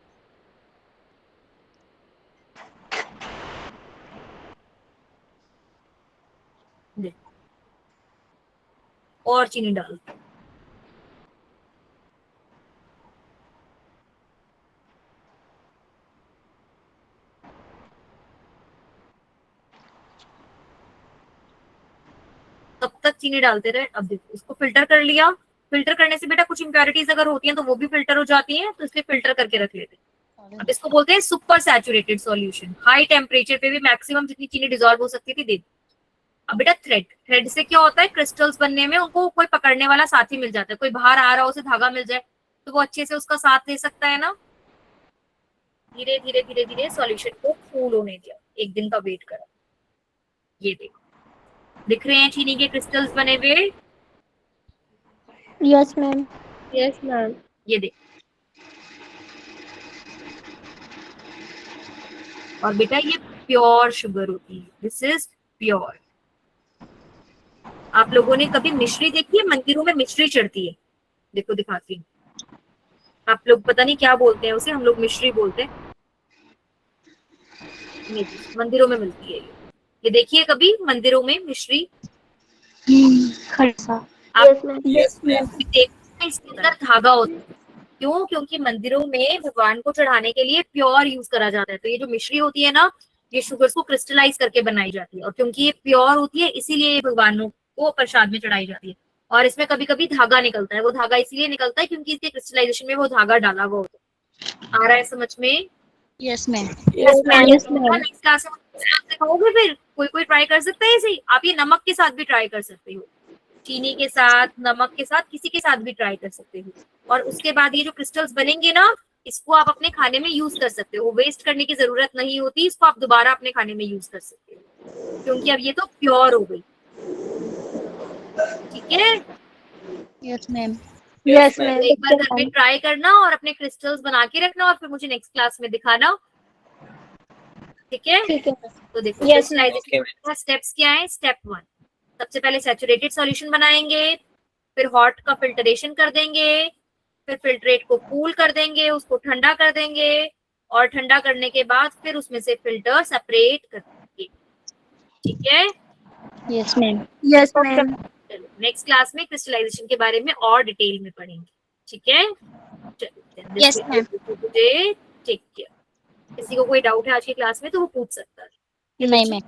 और चीनी डाल, तब तक चीनी डालते रहे। अब देखो इसको फिल्टर कर लिया, फिल्टर करने से बेटा कुछ इंप्योरिटीज अगर होती हैं तो वो भी फिल्टर हो जाती हैं, तो इसलिए फिल्टर करके रख लेते हैं। अब इसको बोलते हैं super saturated solution. High temperature पे भी मैक्सिमम जितनी चीनी डिसॉल्व हो सकती थी दे दी। अब बेटा थ्रेड, थ्रेड से क्या होता है, क्रिस्टल्स बनने में उनको कोई पकड़ने वाला साथी मिल जाता है। कोई बाहर आ रहा हो उसे धागा मिल जाए तो वो अच्छे से उसका साथ ले सकता है ना। धीरे धीरे धीरे धीरे सॉल्यूशन को कूल होने दिया, एक दिन का वेट करा। ये देखो, दिख रहे हैं चीनी के क्रिस्टल्स बने हुए? Yes ma'am. Yes ma'am. ये देखो, और बेटा ये प्योर शुगर होती है, दिस इज प्योर। आप लोगों ने कभी मिश्री देखी है? मंदिरों में मिश्री चढ़ती है, देखो दिखाती हूँ। आप लोग पता नहीं क्या बोलते हैं उसे, हम लोग मिश्री बोलते हैं। मंदिरों में मिलती है ये देखिए कभी मंदिरों में मिश्री। खड़सा। आप यस मैम। देखते हैं इसके अंदर धागा होता है। क्यों? क्योंकि मंदिरों में भगवान को चढ़ाने के लिए प्योर यूज करा जाता है। तो ये जो मिश्री होती है ना, ये शुगर को क्रिस्टलाइज करके बनाई जाती है, और क्योंकि ये प्योर होती है इसीलिए ये भगवानों को प्रसाद में चढ़ाई जाती है। और इसमें कभी कभी धागा निकलता है, वो धागा इसलिए निकलता है क्योंकि इसके क्रिस्टलाइजेशन में वो धागा डाला हुआ होता है। आ रहा है समझ में? Yes ma'am. Yes ma'am. Next class में सिखाओगे फिर? कोई कोई ट्राई कर सकता है ऐसे ही। आप ये नमक के साथ भी ट्राई कर सकते हो, चीनी के साथ, नमक के साथ, किसी के साथ भी ट्राई कर सकते हो। और उसके बाद ये जो क्रिस्टल्स बनेंगे ना, इसको आप अपने खाने में यूज कर सकते हो, वेस्ट करने की जरूरत नहीं होती, इसको आप दोबारा अपने खाने में यूज कर सकते हो क्योंकि अब ये तो प्योर हो गई। ठीक है? Yes ma'am. Yes ma'am. एक बार घर में ट्राई करना और अपने क्रिस्टल्स बना के रखना और फिर मुझे नेक्स्ट क्लास में दिखाना। ठीक है? तो देखो क्रिस्टलाइजेशन स्टेप्स क्या है। स्टेप 1, सबसे पहले सैचुरेटेड सॉल्यूशन बनाएंगे, फिर हॉट का फिल्टरेशन कर देंगे, फिर फिल्ट्रेट को कूल कर देंगे, उसको ठंडा कर देंगे, और ठंडा करने के बाद फिर उसमें से फिल्टर सेपरेट कर देंगे। ठीक है? Yes ma'am. Yes ma'am. चलो नेक्स्ट क्लास में क्रिस्टलाइजेशन के बारे में और डिटेल में पढ़ेंगे। ठीक है? चलिए Yes, ma'am. Take care. किसी को कोई डाउट है आज की क्लास में तो वो पूछ सकता है। नहीं मैम,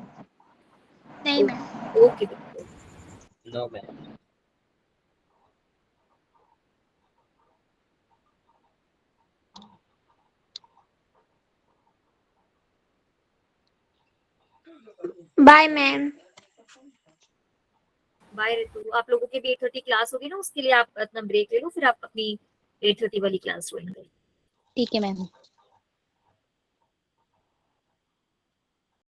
नहीं ma'am. Okay no ma'am. Bye ma'am. Bye Ritu. आप लोगों की भी 8:30 क्लास होगी ना, उसके लिए आप अपना ब्रेक ले लो, फिर आप अपनी 8:30 वाली क्लास ज्वाइन करो। ठीक है मैम।